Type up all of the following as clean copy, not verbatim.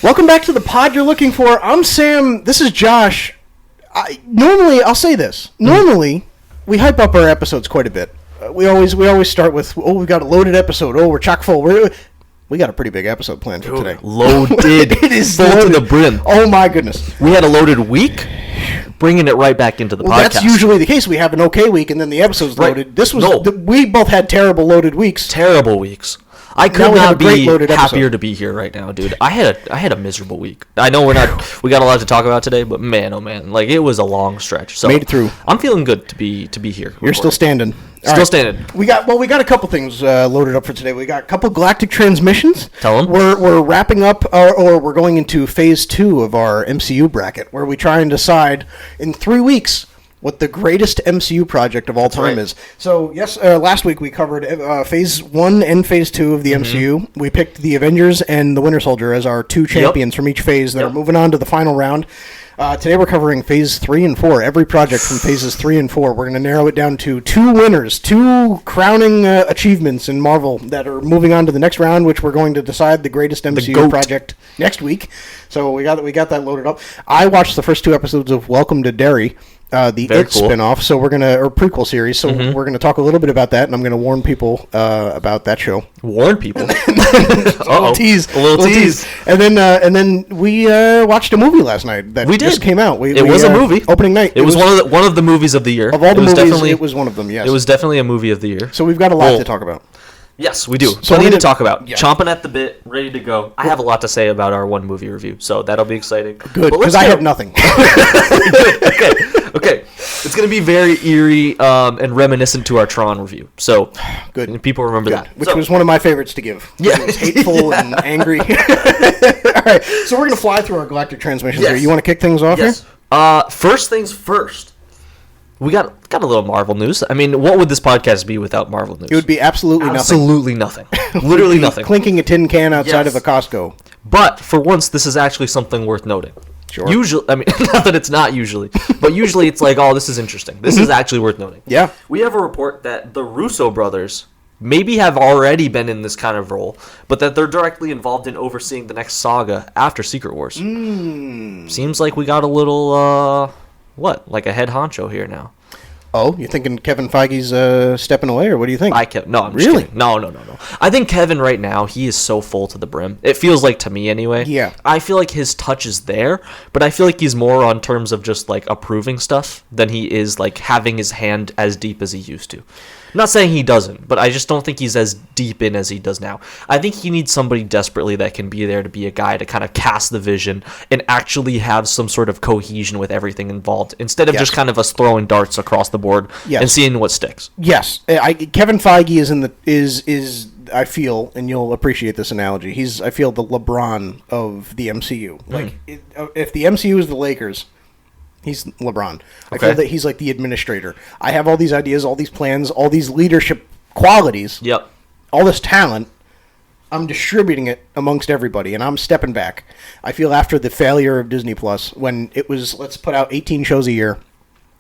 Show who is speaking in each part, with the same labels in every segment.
Speaker 1: Welcome back to the pod you're looking for. I'm Sam. This is Josh. Normally, I'll say this. Normally, we hype up our episodes quite a bit. We always start with, we've got a loaded episode. We're chock full. We got a pretty big episode planned for today.
Speaker 2: Loaded.
Speaker 1: It is
Speaker 2: full
Speaker 1: loaded
Speaker 2: to the brim.
Speaker 1: Oh, my goodness.
Speaker 2: We had a loaded week, bringing it right back into the podcast.
Speaker 1: That's usually the case. We have an okay week, and then the episode's loaded. This was we both had terrible loaded weeks.
Speaker 2: Terrible weeks. I could not be happier to be here right now, dude. I had a miserable week. I know we got a lot to talk about today, but man, oh man, like it was a long stretch. So
Speaker 1: made it through.
Speaker 2: I'm feeling good to be here.
Speaker 1: You're still standing.
Speaker 2: Standing.
Speaker 1: We got a couple things loaded up for today. We got a couple galactic transmissions.
Speaker 2: Tell them.
Speaker 1: We're wrapping up, or we're going into phase 2 of our MCU bracket, where we try and decide in 3 weeks what the greatest MCU project of all time is. So, yes, last week we covered Phase 1 and Phase 2 of the MCU. We picked the Avengers and the Winter Soldier as our two champions from each phase that are moving on to the final round. Today we're covering Phase 3 and 4, every project from Phases 3 and 4. We're going to narrow it down to 2 winners, 2 crowning achievements in Marvel that are moving on to the next round, which we're going to decide the greatest MCU project next week. So we got that loaded up. I watched the first 2 episodes of Welcome to Derry. The Very cool. spinoff, so we're or prequel series, so we're gonna talk a little bit about that, and I'm gonna warn people about that show.
Speaker 2: Warn people.
Speaker 1: A little tease. And then we watched a movie last night that just came out.
Speaker 2: It was a movie.
Speaker 1: Opening night.
Speaker 2: It was one of the movies of the year.
Speaker 1: Of all the movies, it was one of them. Yes,
Speaker 2: it was definitely a movie of the year.
Speaker 1: So we've got a lot to talk about.
Speaker 2: Yes, we do. So plenty to talk about. Yeah. Chomping at the bit, ready to go. I have a lot to say about our one movie review, so that'll be exciting.
Speaker 1: Good, because I have nothing.
Speaker 2: Okay. It's going to be very eerie and reminiscent to our Tron review. So,
Speaker 1: good.
Speaker 2: And people remember that.
Speaker 1: Which was one of my favorites to give.
Speaker 2: Yeah.
Speaker 1: It was hateful and angry. All right, so we're going to fly through our galactic transmissions here. You want to kick things off here?
Speaker 2: First things first. We got a little Marvel news. I mean, what would this podcast be without Marvel news?
Speaker 1: It would be absolutely
Speaker 2: nothing. Literally nothing.
Speaker 1: Clinking a tin can outside of a Costco.
Speaker 2: But for once, this is actually something worth noting.
Speaker 1: Sure.
Speaker 2: Usually, I mean, not that it's not usually, but usually it's like, oh, this is interesting. This is actually worth noting.
Speaker 1: Yeah.
Speaker 2: We have a report that the Russo Brothers maybe have already been in this kind of role, but that they're directly involved in overseeing the next saga after Secret Wars. Seems like we got a little, like a head honcho here now.
Speaker 1: Oh, you're thinking Kevin Feige's stepping away, or what do you think?
Speaker 2: No, I'm just kidding. No. I think Kevin right now, he is so full to the brim. It feels like to me anyway.
Speaker 1: Yeah.
Speaker 2: I feel like his touch is there, but I feel like he's more on terms of just like approving stuff than he is like having his hand as deep as he used to. I'm not saying he doesn't, but I just don't think he's as deep in as he does now. I think he needs somebody desperately that can be there to be a guy to kind of cast the vision and actually have some sort of cohesion with everything involved, instead of just kind of us throwing darts across the board and seeing what sticks.
Speaker 1: Yes, Kevin Feige is I feel, and you'll appreciate this analogy, I feel the LeBron of the MCU. Like if the MCU is the Lakers, he's LeBron. I feel that he's like the administrator. I have all these ideas, all these plans, all these leadership qualities.
Speaker 2: Yep.
Speaker 1: All this talent. I'm distributing it amongst everybody, and I'm stepping back. I feel after the failure of Disney Plus, when it was, let's put out 18 shows a year,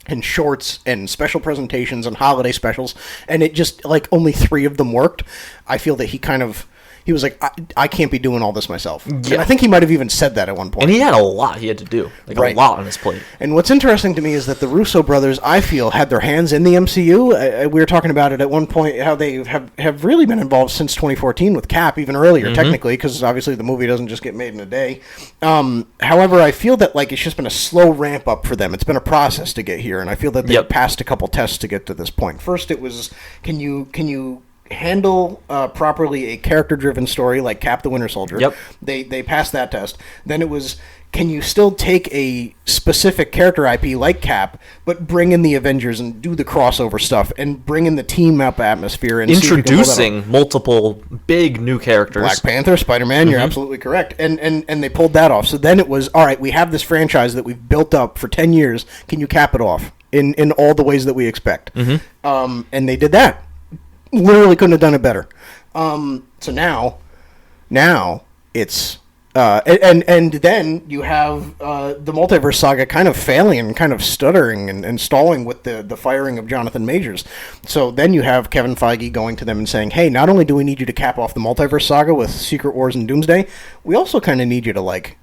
Speaker 1: and shorts, and special presentations, and holiday specials, and it just, like, only 3 of them worked, I feel that he was like, I can't be doing all this myself. Yeah. And I think he might have even said that at one point.
Speaker 2: And he had a lot he had to do. A lot on his plate.
Speaker 1: And what's interesting to me is that the Russo brothers, I feel, had their hands in the MCU. We were talking about it at one point, how they have really been involved since 2014 with Cap, even earlier, technically, because obviously the movie doesn't just get made in a day. However, I feel that like it's just been a slow ramp up for them. It's been a process to get here, and I feel that they passed a couple tests to get to this point. First, it was, can you handle properly a character-driven story like Cap the Winter Soldier?
Speaker 2: Yep.
Speaker 1: They passed that test. Then it was, can you still take a specific character IP like Cap, but bring in the Avengers and do the crossover stuff and bring in the team-up atmosphere and
Speaker 2: introducing multiple big new characters.
Speaker 1: Black Panther, Spider-Man, you're absolutely correct. And they pulled that off. So then it was, all right, we have this franchise that we've built up for 10 years. Can you cap it off in all the ways that we expect? And they did that. Literally couldn't have done it better. So now it's And then you have the multiverse saga kind of failing and kind of stuttering and stalling with the firing of Jonathan Majors. So then you have Kevin Feige going to them and saying, hey, not only do we need you to cap off the multiverse saga with Secret Wars and Doomsday, we also kind of need you to, like,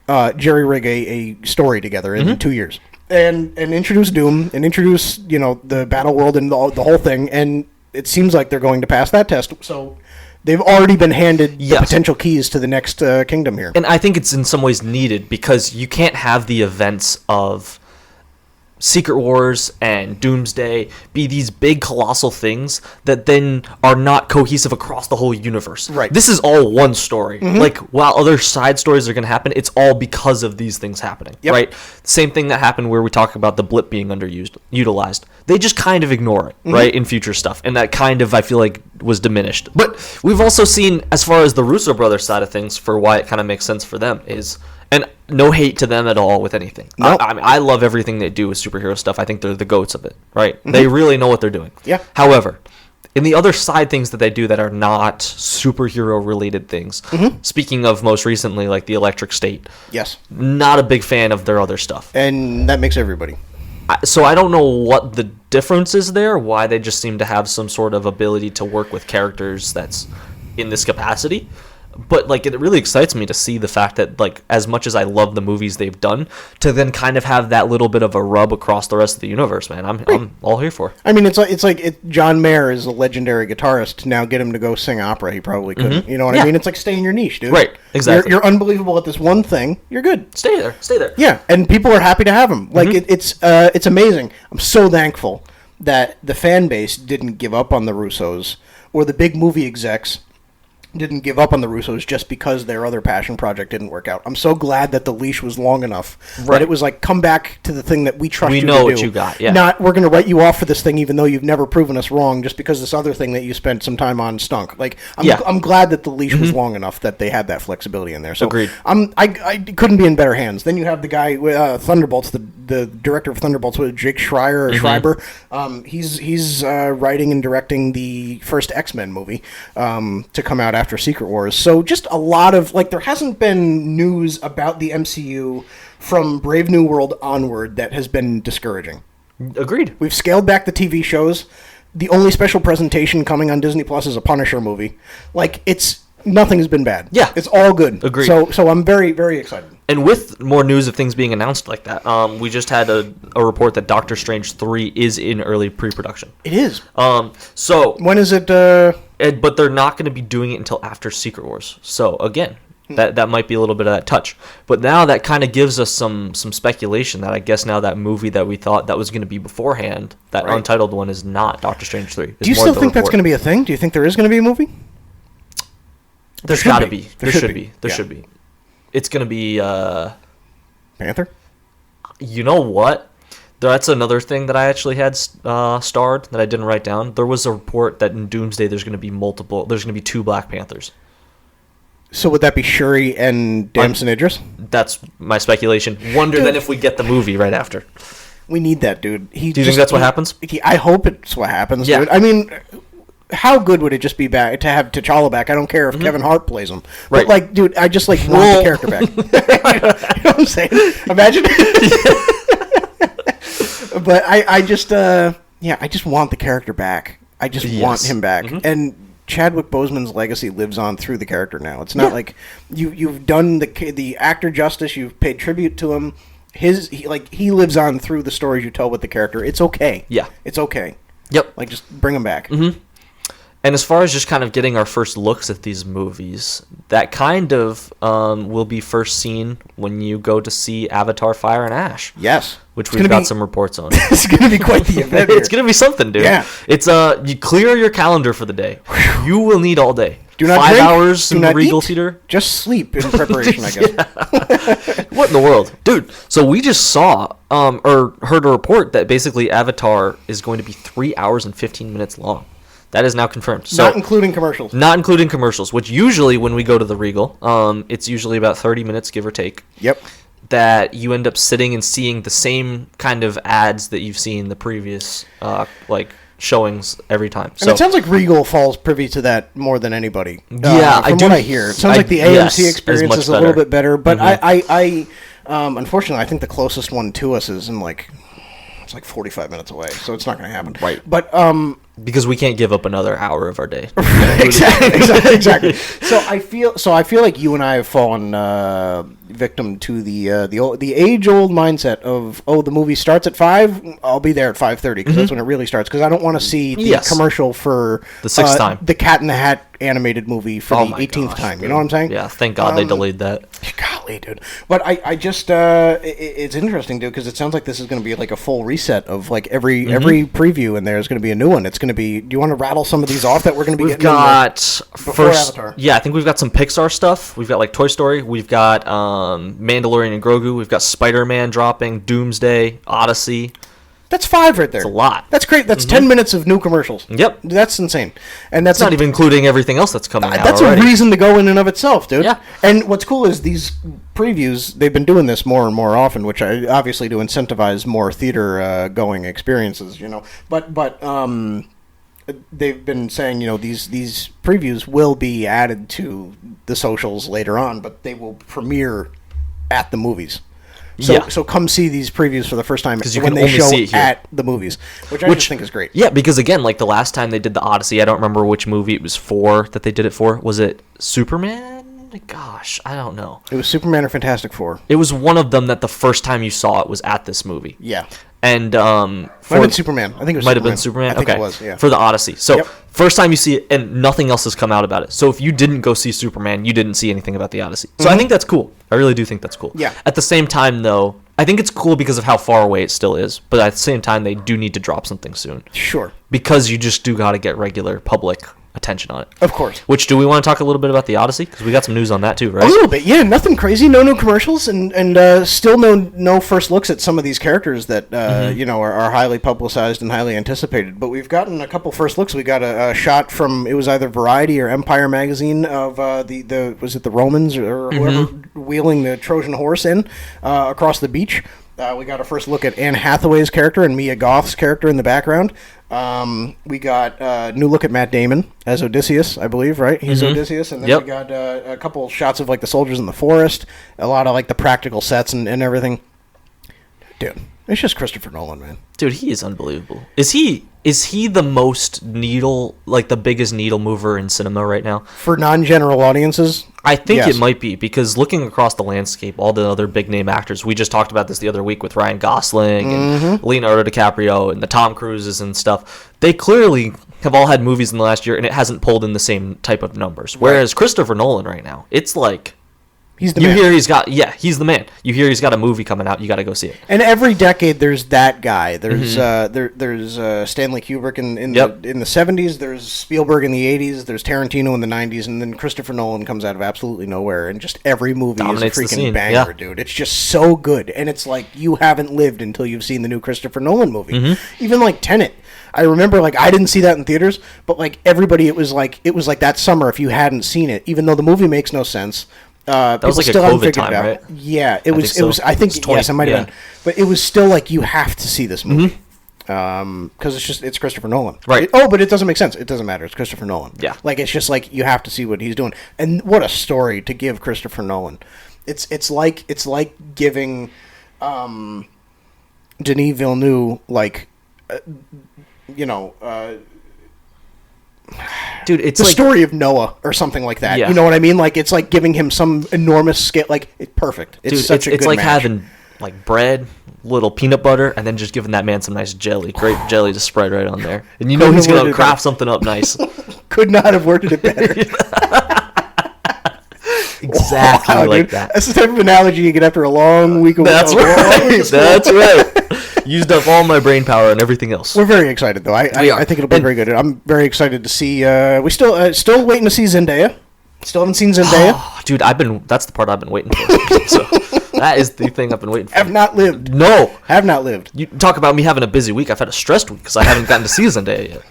Speaker 1: jerry-rig a story together in 2 years. And introduce Doom, and introduce, the battle world and the whole thing, and it seems like they're going to pass that test. So they've already been handed the potential keys to the next kingdom here.
Speaker 2: And I think it's in some ways needed, because you can't have the events of Secret Wars and Doomsday be these big colossal things that then are not cohesive across the whole universe.
Speaker 1: Right.
Speaker 2: This is all one story. Like, while other side stories are going to happen, it's all because of these things happening.
Speaker 1: Yep.
Speaker 2: Right? Same thing that happened where we talk about the blip being utilized. They just kind of ignore it, right, in future stuff. And that kind of, I feel like, was diminished. But we've also seen, as far as the Russo Brothers side of things, for why it kind of makes sense for them is... And no hate to them at all with anything.
Speaker 1: Nope.
Speaker 2: I mean, I love everything they do with superhero stuff. I think they're the goats of it, right? They really know what they're doing.
Speaker 1: Yeah.
Speaker 2: However, in the other side things that they do that are not superhero-related things, speaking of most recently, like the Electric State,
Speaker 1: Yes.
Speaker 2: not a big fan of their other stuff.
Speaker 1: And that makes everybody.
Speaker 2: So I don't know what the difference is there, why they just seem to have some sort of ability to work with characters that's in this capacity. But, like, it really excites me to see the fact that, like, as much as I love the movies they've done, to then kind of have that little bit of a rub across the rest of the universe, man. I'm all here for.
Speaker 1: I mean, it's like John Mayer is a legendary guitarist. Now get him to go sing opera. He probably couldn't. You know what I mean? It's like stay in your niche, dude.
Speaker 2: Right, exactly.
Speaker 1: You're unbelievable at this one thing. You're good.
Speaker 2: Stay there.
Speaker 1: Yeah, and people are happy to have him. Like, it's amazing. I'm so thankful that the fan base didn't give up on the Russos, or the big movie execs didn't give up on the Russos just because their other passion project didn't work out. I'm so glad that the leash was long enough that it was like, come back to the thing that we trust you to do.
Speaker 2: We know what you got, yeah.
Speaker 1: Not, we're going to write you off for this thing even though you've never proven us wrong just because this other thing that you spent some time on stunk. Like, I'm glad that the leash was long enough that they had that flexibility in there. So
Speaker 2: Agreed.
Speaker 1: I couldn't be in better hands. Then you have the guy with Thunderbolts, the director of Thunderbolts, with Jake Schreier or Schreiber. He's writing and directing the first X-Men movie to come out after Secret Wars. So just a lot of, like, there hasn't been news about the MCU from Brave New World onward that has been discouraging.
Speaker 2: Agreed.
Speaker 1: We've scaled back the TV shows. The only special presentation coming on Disney Plus is a Punisher movie. Like, nothing has been bad.
Speaker 2: Yeah.
Speaker 1: It's all good.
Speaker 2: Agreed.
Speaker 1: So I'm very, very excited.
Speaker 2: And with more news of things being announced like that, we just had a report that Doctor Strange 3 is in early pre-production.
Speaker 1: It is.
Speaker 2: So
Speaker 1: When is it?
Speaker 2: but they're not going to be doing it until after Secret Wars. So again, that might be a little bit of that touch. But now that kind of gives us some speculation that I guess now that movie that we thought that was going to be beforehand, that untitled one, is not Doctor Strange 3.
Speaker 1: Do you still think that's going to be a thing? Do you think there is going to be a movie?
Speaker 2: There's got to be. There should be. There
Speaker 1: Yeah.
Speaker 2: should be. It's going to be...
Speaker 1: Panther?
Speaker 2: You know what? That's another thing that I actually had starred that I didn't write down. There was a report that in Doomsday there's going to be 2 Black Panthers.
Speaker 1: So would that be Shuri and Damson Idris?
Speaker 2: That's my speculation. Wonder then if we get the movie right after.
Speaker 1: We need that, dude.
Speaker 2: Do you think that's what happens?
Speaker 1: I hope it's what happens,
Speaker 2: Yeah.
Speaker 1: dude. I mean, how good would it just be back to have T'Challa back? I don't care if Kevin Hart plays him.
Speaker 2: Right.
Speaker 1: But, like, dude, I just, like, want the character back. You know what I'm saying? Imagine. But I just want the character back. I just want him back. And Chadwick Boseman's legacy lives on through the character now. It's not like you've done the actor justice. You've paid tribute to him. He lives on through the stories you tell with the character. It's okay.
Speaker 2: Yeah.
Speaker 1: It's okay.
Speaker 2: Yep.
Speaker 1: Like, just bring him back.
Speaker 2: And as far as just kind of getting our first looks at these movies, that kind of will be first seen when you go to see Avatar: Fire and Ash.
Speaker 1: Yes.
Speaker 2: Which we've got some reports on.
Speaker 1: It's going to be quite the event.
Speaker 2: It's going to be something, dude.
Speaker 1: Yeah.
Speaker 2: It's you clear your calendar for the day. You will need all day.
Speaker 1: Do not
Speaker 2: 5
Speaker 1: drink,
Speaker 2: hours
Speaker 1: do
Speaker 2: in the
Speaker 1: not
Speaker 2: Regal
Speaker 1: eat,
Speaker 2: Theater.
Speaker 1: Just sleep in preparation, I guess.
Speaker 2: What in the world? Dude, so we just saw or heard a report that basically Avatar is going to be 3 hours and 15 minutes long. That is now confirmed. So,
Speaker 1: Not including commercials.
Speaker 2: Not including commercials, which usually when we go to the Regal, it's usually about 30 minutes, give or take.
Speaker 1: Yep.
Speaker 2: That you end up sitting and seeing the same kind of ads that you've seen the previous, showings every time.
Speaker 1: And it sounds like Regal falls privy to that more than anybody.
Speaker 2: Yeah,
Speaker 1: from what I hear, it sounds like the AMC experience is a little bit better. But I unfortunately, I think the closest one to us is in it's like 45 minutes away, so it's not going to happen.
Speaker 2: Right.
Speaker 1: But
Speaker 2: because we can't give up another hour of our day.
Speaker 1: exactly. So I feel like you and I have fallen victim to the age-old mindset of, the movie starts at 5, I'll be there at 5:30 because that's when it really starts, because I don't want to see the commercial for
Speaker 2: the 6th time,
Speaker 1: the Cat in the Hat animated movie for the 18th time.
Speaker 2: Dude.
Speaker 1: You know what I'm saying?
Speaker 2: Yeah, thank God they delayed that.
Speaker 1: Golly, dude. But I just it's interesting, dude, because it sounds like this is going to be like a full reset of like every preview, and there's going to be a new one. It's going to be. Do you want to rattle some of these off that we're going to be?
Speaker 2: We've got first
Speaker 1: Avatar?
Speaker 2: Yeah, I think we've got some Pixar stuff. We've got like Toy Story. We've got Mandalorian and Grogu. We've got Spider-Man dropping. Doomsday, Odyssey.
Speaker 1: That's 5 right there.
Speaker 2: That's a lot.
Speaker 1: That's great. That's 10 minutes of new commercials.
Speaker 2: Yep.
Speaker 1: That's insane. And that's
Speaker 2: not even including everything else that's coming out
Speaker 1: That's
Speaker 2: already.
Speaker 1: a reason to go in and of itself, dude.
Speaker 2: Yeah.
Speaker 1: And what's cool is these previews, they've been doing this more and more often, which obviously to incentivize more theater going experiences, But they've been saying, these previews will be added to the socials later on, but they will premiere at the movies. So come see these previews for the first time when they show at the movies, which I just think is great.
Speaker 2: Yeah, because again, like the last time they did the Odyssey, I don't remember which movie it was for that they did it for. Was it Superman? Gosh, I don't know.
Speaker 1: It was Superman or Fantastic Four.
Speaker 2: It was one of them that the first time you saw it was at this movie.
Speaker 1: Yeah.
Speaker 2: And
Speaker 1: might have been Superman. I think it was.
Speaker 2: Might have been Superman.
Speaker 1: I think it was. Yeah.
Speaker 2: For the Odyssey. So first time you see it, and nothing else has come out about it. So if you didn't go see Superman, you didn't see anything about the Odyssey. So I think that's cool. I really do think that's cool.
Speaker 1: Yeah.
Speaker 2: At the same time, though, I think it's cool because of how far away it still is. But at the same time, they do need to drop something soon.
Speaker 1: Sure.
Speaker 2: Because you just do got to get regular public attention on it.
Speaker 1: Of course.
Speaker 2: Which, do we want to talk a little bit about the Odyssey? Because we got some news on that too, right?
Speaker 1: A little bit, yeah. Nothing crazy. No new commercials, and still no first looks at some of these characters that are highly publicized and highly anticipated. But we've gotten a couple first looks. We got a shot from, it was either Variety or Empire magazine of was it the Romans or whoever wheeling the Trojan horse in across the beach. We got a first look at Anne Hathaway's character and Mia Goth's character in the background. We got a new look at Matt Damon as Odysseus, I believe, right? He's Odysseus. And then we got a couple shots of like the soldiers in the forest, a lot of like the practical sets and everything. Dude, it's just Christopher Nolan, man.
Speaker 2: Dude, he is unbelievable. Is he the most the biggest needle mover in cinema right now? For
Speaker 1: non-general audiences?
Speaker 2: I think it might be, because looking across the landscape, all the other big-name actors, we just talked about this the other week with Ryan Gosling and Leonardo DiCaprio and the Tom Cruises and stuff, they clearly have all had movies in the last year, and it hasn't pulled in the same type of numbers. Whereas Christopher Nolan right now, it's like...
Speaker 1: He's the man.
Speaker 2: He's the man. You hear he's got a movie coming out, you got to go see it.
Speaker 1: And every decade there's that guy. There's there's Stanley Kubrick in the 70s, there's Spielberg in the 80s, there's Tarantino in the 90s, and then Christopher Nolan comes out of absolutely nowhere, and just every movie
Speaker 2: dominates
Speaker 1: is a freaking banger, dude. It's just so good. And it's like you haven't lived until you've seen the new Christopher Nolan movie. Even like Tenet. I remember, like, I didn't see that in theaters, but like everybody, it was like that summer if you hadn't seen it, even though the movie makes no sense.
Speaker 2: That was like a COVID time, right?
Speaker 1: Yeah, it was. I think yes, it might have been, but it was still like you have to see this movie because it's Christopher Nolan,
Speaker 2: right?
Speaker 1: But it doesn't make sense. It doesn't matter. It's Christopher Nolan.
Speaker 2: Yeah,
Speaker 1: like it's just like you have to see what he's doing, and what a story to give Christopher Nolan. It's like giving Denis Villeneuve
Speaker 2: dude, it's
Speaker 1: the
Speaker 2: like
Speaker 1: story of Noah or something like that.
Speaker 2: Yeah.
Speaker 1: You know what I mean? Like it's like giving him some enormous scale. Like it's perfect. It's such a good
Speaker 2: like
Speaker 1: match.
Speaker 2: having like bread, little peanut butter, and then just giving that man some nice jelly, grape jelly to spread right on there, and he's gonna craft something up nice.
Speaker 1: Could not have worded it better.
Speaker 2: Exactly like that.
Speaker 1: That's the type of analogy you get after a long week of work.
Speaker 2: That's right. That's right. Used up all my brain power and everything else.
Speaker 1: We're very excited, though. I think it'll be very good. I'm very excited to see. We still waiting to see Zendaya. Still haven't seen Zendaya.
Speaker 2: Oh, dude, that's the part I've been waiting for. So that is the thing I've been waiting for.
Speaker 1: Have not lived.
Speaker 2: No.
Speaker 1: Have not lived.
Speaker 2: You talk about me having a busy week. I've had a stressed week because I haven't gotten to see Zendaya yet.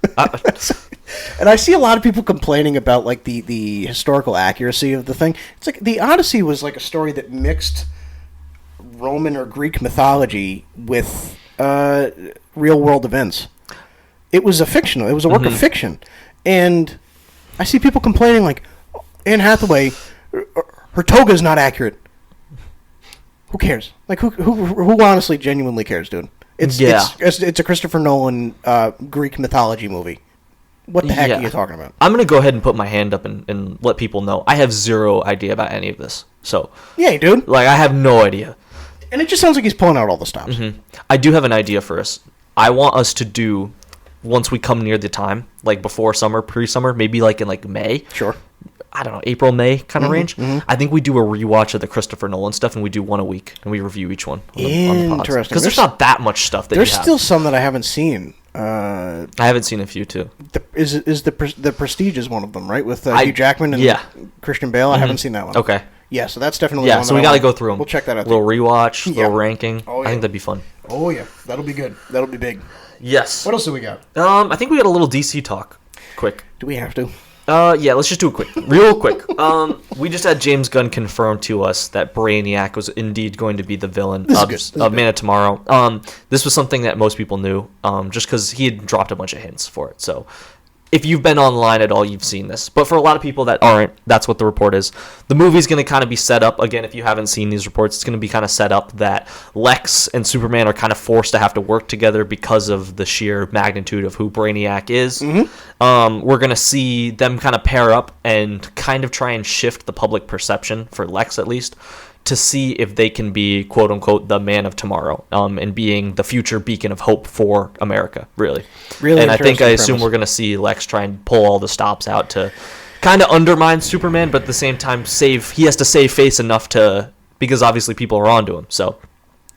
Speaker 1: And I see a lot of people complaining about like the historical accuracy of the thing. It's like the Odyssey was like a story that mixed Roman or Greek mythology with real world events. It was a work of fiction. And I see people complaining like, Anne Hathaway, her toga is not accurate. Who cares? Like, who honestly, genuinely cares, dude? It's a Christopher Nolan Greek mythology movie. What the heck are you talking about?
Speaker 2: I'm going to go ahead and put my hand up and let people know. I have zero idea about any of this. So
Speaker 1: yeah, dude.
Speaker 2: Like, I have no idea.
Speaker 1: And it just sounds like he's pulling out all the stops.
Speaker 2: Mm-hmm. I do have an idea for us. I want us to do, once we come near the time, like before summer, pre-summer, maybe like in like May.
Speaker 1: Sure.
Speaker 2: I don't know, April, May kind of range. Mm-hmm. I think we do a rewatch of the Christopher Nolan stuff, and we do one a week, and we review each one on the pods. Interesting. Because there's not that much stuff that
Speaker 1: there's still some that I haven't seen.
Speaker 2: I haven't seen a few, too.
Speaker 1: The Prestige is one of them, right? With Hugh Jackman and Christian Bale? I haven't seen that one.
Speaker 2: Okay.
Speaker 1: Yeah, so that's definitely
Speaker 2: one. Yeah, so we got to go through them.
Speaker 1: We'll check that out.
Speaker 2: Little rewatch, little ranking. Oh, yeah. I think that'd be fun.
Speaker 1: Oh, yeah. That'll be good. That'll be big.
Speaker 2: Yes.
Speaker 1: What else do we got?
Speaker 2: I think we got a little DC talk. Quick.
Speaker 1: Do we have to?
Speaker 2: Yeah, let's just do it quick. Real quick. We just had James Gunn confirm to us that Braniac was indeed going to be the villain of Man of Tomorrow. This was something that most people knew, just because he had dropped a bunch of hints for it. So if you've been online at all, you've seen this. But for a lot of people that aren't, that's what the report is. The movie's going to kind of be set up, again, if you haven't seen these reports, it's going to be kind of set up that Lex and Superman are kind of forced to have to work together because of the sheer magnitude of who Braniac is. Mm-hmm. We're going to see them kind of pair up and kind of try and shift the public perception, for Lex at least, to see if they can be, quote-unquote, the man of tomorrow, and being the future beacon of hope for America, really. And I assume we're going to see Lex try and pull all the stops out to kind of undermine Superman, but at the same time he has to save face enough to, because obviously people are onto him, so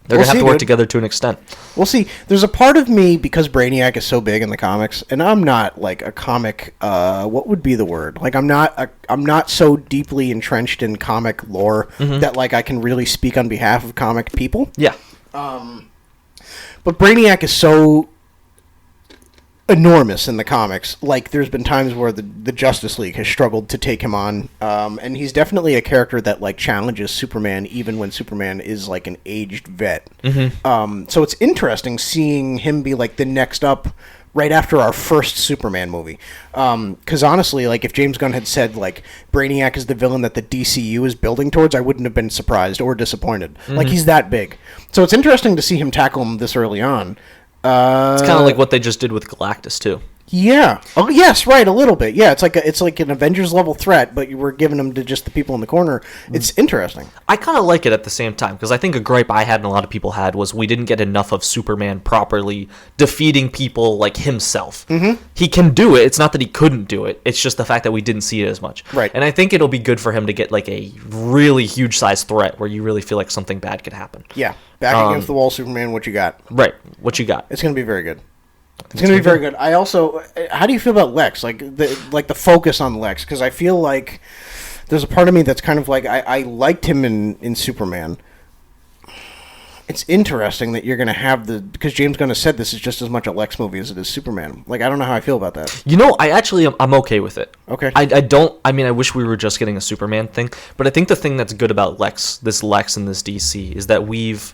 Speaker 2: they're going to have to work together to an extent.
Speaker 1: We'll see. There's a part of me, because Brainiac is so big in the comics, and I'm not like a comic, what would be the word? Like, I'm not so deeply entrenched in comic lore that like I can really speak on behalf of comic people.
Speaker 2: Yeah.
Speaker 1: But Brainiac is so enormous in the comics. Like, there's been times where the Justice League has struggled to take him on, and he's definitely a character that like challenges Superman even when Superman is like an aged vet. So it's interesting seeing him be like the next up right after our first Superman movie, because honestly, like, if James Gunn had said like Brainiac is the villain that the DCU is building towards, I wouldn't have been surprised or disappointed. Like, he's that big. So it's interesting to see him tackle him this early on.
Speaker 2: It's kind of like what they just did with Galactus too.
Speaker 1: Yeah. Oh, yes, right. A little bit. Yeah, it's like an Avengers level threat, but you were giving them to just the people in the corner. It's interesting.
Speaker 2: I kind of like it at the same time, because I think a gripe I had and a lot of people had was we didn't get enough of Superman properly defeating people like himself. He can do it. It's not that he couldn't do it. It's just the fact that we didn't see it as much.
Speaker 1: Right.
Speaker 2: And I think it'll be good for him to get like a really huge size threat where you really feel like something bad could happen.
Speaker 1: Yeah. Back against the wall, Superman. What you got?
Speaker 2: Right. What you got?
Speaker 1: It's going to be very good. It's going to be very good. I also, how do you feel about Lex? Like the focus on Lex, because I feel like there's a part of me that's kind of like I liked him in Superman. It's interesting that you're going to have because James Gunn has said this is just as much a Lex movie as it is Superman. Like, I don't know how I feel about that.
Speaker 2: You know, I'm okay with it.
Speaker 1: Okay.
Speaker 2: I wish we were just getting a Superman thing, but I think the thing that's good about this Lex and this DC is that we've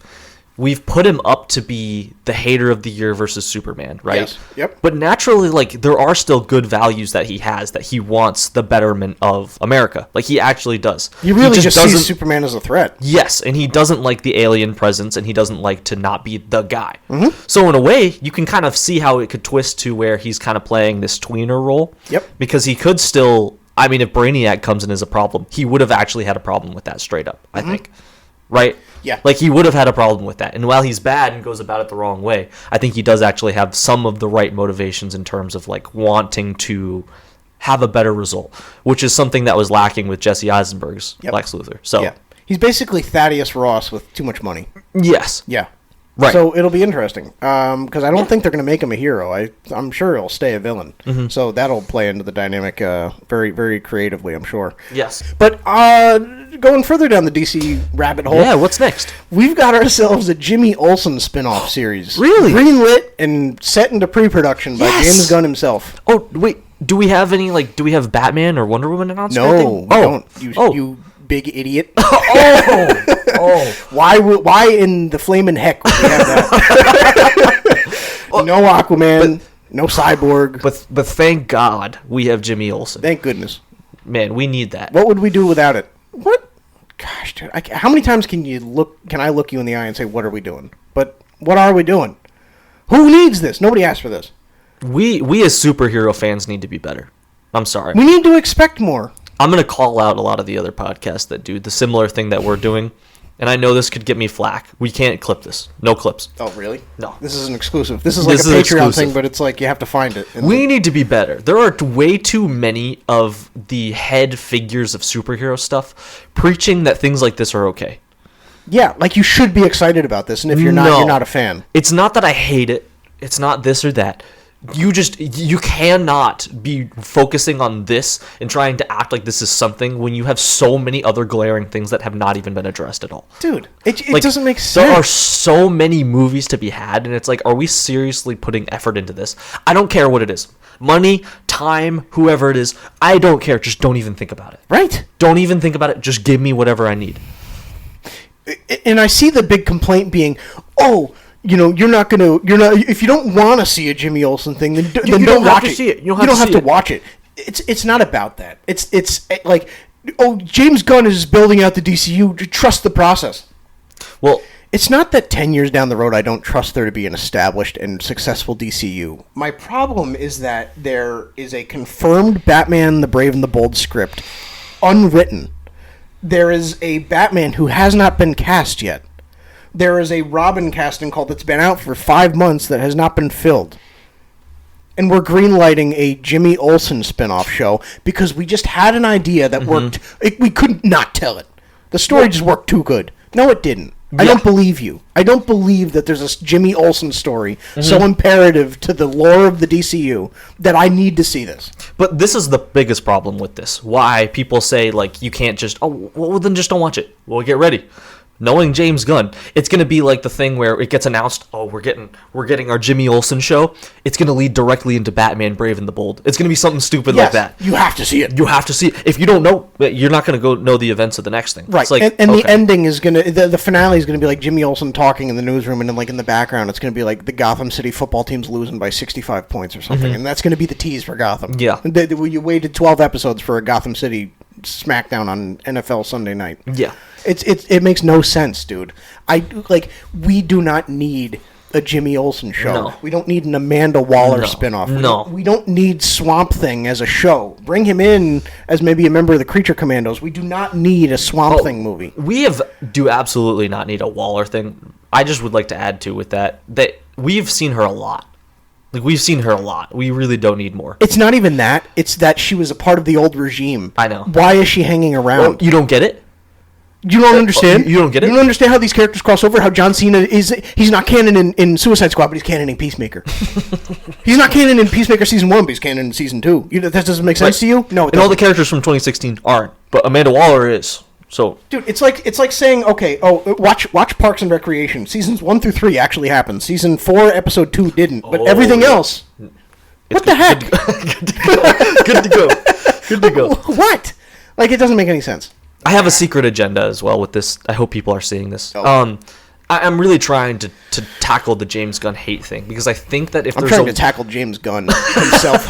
Speaker 2: put him up to be the hater of the year versus Superman, right?
Speaker 1: Yes. Yep.
Speaker 2: But naturally, like, there are still good values that he has, that he wants the betterment of America. Like, he actually does.
Speaker 1: He really just sees Superman as a threat.
Speaker 2: Yes, and he doesn't like the alien presence, and he doesn't like to not be the guy. So in a way, you can kind of see how it could twist to where he's kind of playing this tweener role.
Speaker 1: Yep.
Speaker 2: Because he could still, I mean, if Brainiac comes in as a problem, he would have actually had a problem with that straight up, I think. Right?
Speaker 1: Yeah.
Speaker 2: Like, he would have had a problem with that. And while he's bad and goes about it the wrong way, I think he does actually have some of the right motivations in terms of, like, wanting to have a better result, which is something that was lacking with Jesse Eisenberg's Lex Luthor. So
Speaker 1: yeah. He's basically Thaddeus Ross with too much money.
Speaker 2: Yes.
Speaker 1: Yeah.
Speaker 2: Right.
Speaker 1: So it'll be interesting, because I don't think they're going to make him a hero. I'm sure he'll stay a villain. So that'll play into the dynamic very, very creatively, I'm sure.
Speaker 2: Yes.
Speaker 1: But going further down the DC rabbit hole.
Speaker 2: Yeah, what's next?
Speaker 1: We've got ourselves a Jimmy Olsen spinoff series.
Speaker 2: Really?
Speaker 1: Greenlit and set into pre-production by James Gunn himself.
Speaker 2: Oh, wait. Do we have Batman or Wonder Woman announced?
Speaker 1: No, we don't. You big idiot.
Speaker 2: Oh.
Speaker 1: Why in the flaming heck would we have that? No Aquaman. No Cyborg.
Speaker 2: But thank God we have Jimmy Olsen.
Speaker 1: Thank goodness.
Speaker 2: Man, we need that.
Speaker 1: What would we do without it? What? Gosh, dude. How many times can I look you in the eye and say, what are we doing? But what are we doing? Who needs this? Nobody asked for this.
Speaker 2: We as superhero fans need to be better. I'm sorry.
Speaker 1: We need to expect more.
Speaker 2: I'm going to call out a lot of the other podcasts that do the similar thing that we're doing. And I know this could get me flack. We can't clip this. No clips.
Speaker 1: Oh, really?
Speaker 2: No.
Speaker 1: This is an exclusive. This is like a Patreon thing, but it's like you have to find it.
Speaker 2: We need to be better. There are way too many of the head figures of superhero stuff preaching that things like this are okay.
Speaker 1: Yeah, like you should be excited about this, and if you're not, you're not a fan.
Speaker 2: It's not that I hate it. It's not this or that. You cannot be focusing on this and trying to act like this is something when you have so many other glaring things that have not even been addressed at all.
Speaker 1: Dude, it doesn't make sense.
Speaker 2: There are so many movies to be had, and it's like, are we seriously putting effort into this? I don't care what it is. Money, time, whoever it is, I don't care. Just don't even think about it.
Speaker 1: Right.
Speaker 2: Don't even think about it. Just give me whatever I need.
Speaker 1: And I see the big complaint being, if you don't want to see a Jimmy Olsen thing, then don't watch it. You don't have to watch it. It's not about that. It's like, James Gunn is building out the DCU. Trust the process.
Speaker 2: Well,
Speaker 1: it's not that 10 years down the road I don't trust there to be an established and successful DCU. My problem is that there is a confirmed Batman the Brave and the Bold script, unwritten. There is a Batman who has not been cast yet. There is a Robin casting call that's been out for 5 months that has not been filled. And we're greenlighting a Jimmy Olsen spinoff show because we just had an idea that worked. We could not tell it. The story just worked too good. No, it didn't. I don't believe you. I don't believe that there's a Jimmy Olsen story so imperative to the lore of the DCU that I need to see this.
Speaker 2: But this is the biggest problem with this. Why people say, like, you can't just, well, then just don't watch it. Well, get ready. Knowing James Gunn, it's going to be like the thing where it gets announced, we're getting our Jimmy Olsen show. It's going to lead directly into Batman Brave and the Bold. It's going to be something stupid like that.
Speaker 1: You have to see it.
Speaker 2: You have to see it. If you don't know, you're not going to go know the events of the next thing.
Speaker 1: Right.
Speaker 2: It's like,
Speaker 1: and the ending is going to, the finale is going to be like Jimmy Olsen talking in the newsroom, and then like in the background, it's going to be like the Gotham City football team's losing by 65 points or something. And that's going to be the tease for Gotham.
Speaker 2: Yeah.
Speaker 1: You waited 12 episodes for a Gotham City SmackDown on NFL Sunday night.
Speaker 2: Yeah.
Speaker 1: It makes no sense, dude. We do not need a Jimmy Olsen show.
Speaker 2: No.
Speaker 1: We don't need an Amanda Waller spinoff. We don't need Swamp Thing as a show. Bring him in as maybe a member of the Creature Commandos. We do not need a Swamp Thing movie.
Speaker 2: We do absolutely not need a Waller thing. I just would like to add to with that we've seen her a lot. Like, we've seen her a lot. We really don't need more.
Speaker 1: It's not even that. It's that she was a part of the old regime.
Speaker 2: I know.
Speaker 1: Why is she hanging around?
Speaker 2: Well, you don't get it?
Speaker 1: You don't understand?
Speaker 2: You don't get it?
Speaker 1: You don't understand how these characters cross over? How John Cena he's not canon in Suicide Squad, but he's canon in Peacemaker. He's not canon in Peacemaker Season 1, but he's canon in Season 2. That doesn't make sense to you? No, it
Speaker 2: and all the characters from 2016 aren't. But Amanda Waller is. So,
Speaker 1: dude, it's like saying, okay, watch Parks and Recreation. Seasons 1 through 3 actually happened. Season 4, Episode 2 didn't. But everything else... What the heck?
Speaker 2: Good to go. Good to go.
Speaker 1: What? Like, it doesn't make any sense.
Speaker 2: I have a secret agenda as well with this. I hope people are seeing this. I'm really trying to tackle the James Gunn hate thing because I think that if
Speaker 1: I'm
Speaker 2: there's
Speaker 1: trying to tackle James Gunn himself.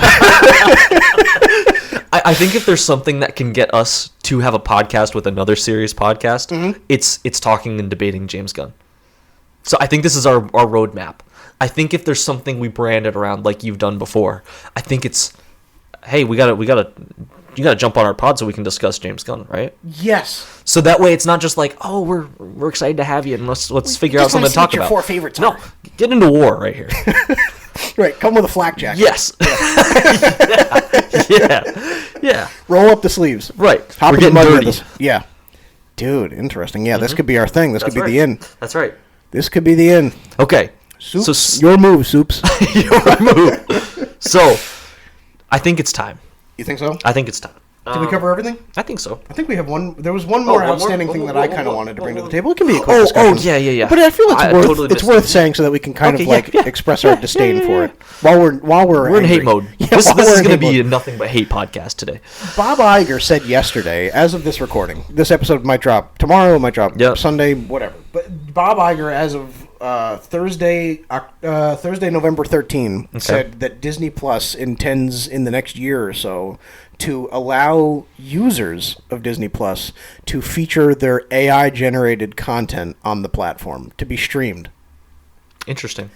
Speaker 2: I think if there's something that can get us to have a podcast with another serious podcast, it's talking and debating James Gunn. So I think this is our roadmap. I think if there's something we branded around like you've done before, I think it's, hey, you gotta jump on our pod so we can discuss James Gunn, right?
Speaker 1: Yes.
Speaker 2: So that way it's not just like, we're excited to have you and let's figure out something to talk about.
Speaker 1: Your 4 favorites.
Speaker 2: No, get into war right here.
Speaker 1: Right, come with a flak jacket.
Speaker 2: Yes. Yeah.
Speaker 1: Roll up the sleeves.
Speaker 2: Right.
Speaker 1: Hop
Speaker 2: we're
Speaker 1: in the
Speaker 2: getting
Speaker 1: mud
Speaker 2: dirty.
Speaker 1: with us. Yeah. Dude, interesting. Yeah, this could be our thing. This could be the end.
Speaker 2: That's right.
Speaker 1: This could be the end.
Speaker 2: Okay.
Speaker 1: Soups, so your move, Soups.
Speaker 2: Your move. So, I think it's time.
Speaker 1: You think so?
Speaker 2: I think it's time.
Speaker 1: Did we cover everything?
Speaker 2: I think so.
Speaker 1: I think we have one. There was one more outstanding thing that I kind of wanted to bring to the table. It can be a quick discussion.
Speaker 2: Yeah.
Speaker 1: But I feel it's worth saying so that we can kind of express our disdain for it while we're
Speaker 2: in hate mode.
Speaker 1: Yeah,
Speaker 2: this is going to be a nothing but hate podcast today.
Speaker 1: Bob Iger said yesterday, as of this recording, this episode might drop tomorrow, it might drop Sunday, whatever. But Bob Iger, as of Thursday, November 13, said that Disney Plus intends in the next year or so to allow users of Disney Plus to feature their AI-generated content on the platform to be streamed.
Speaker 2: Interesting.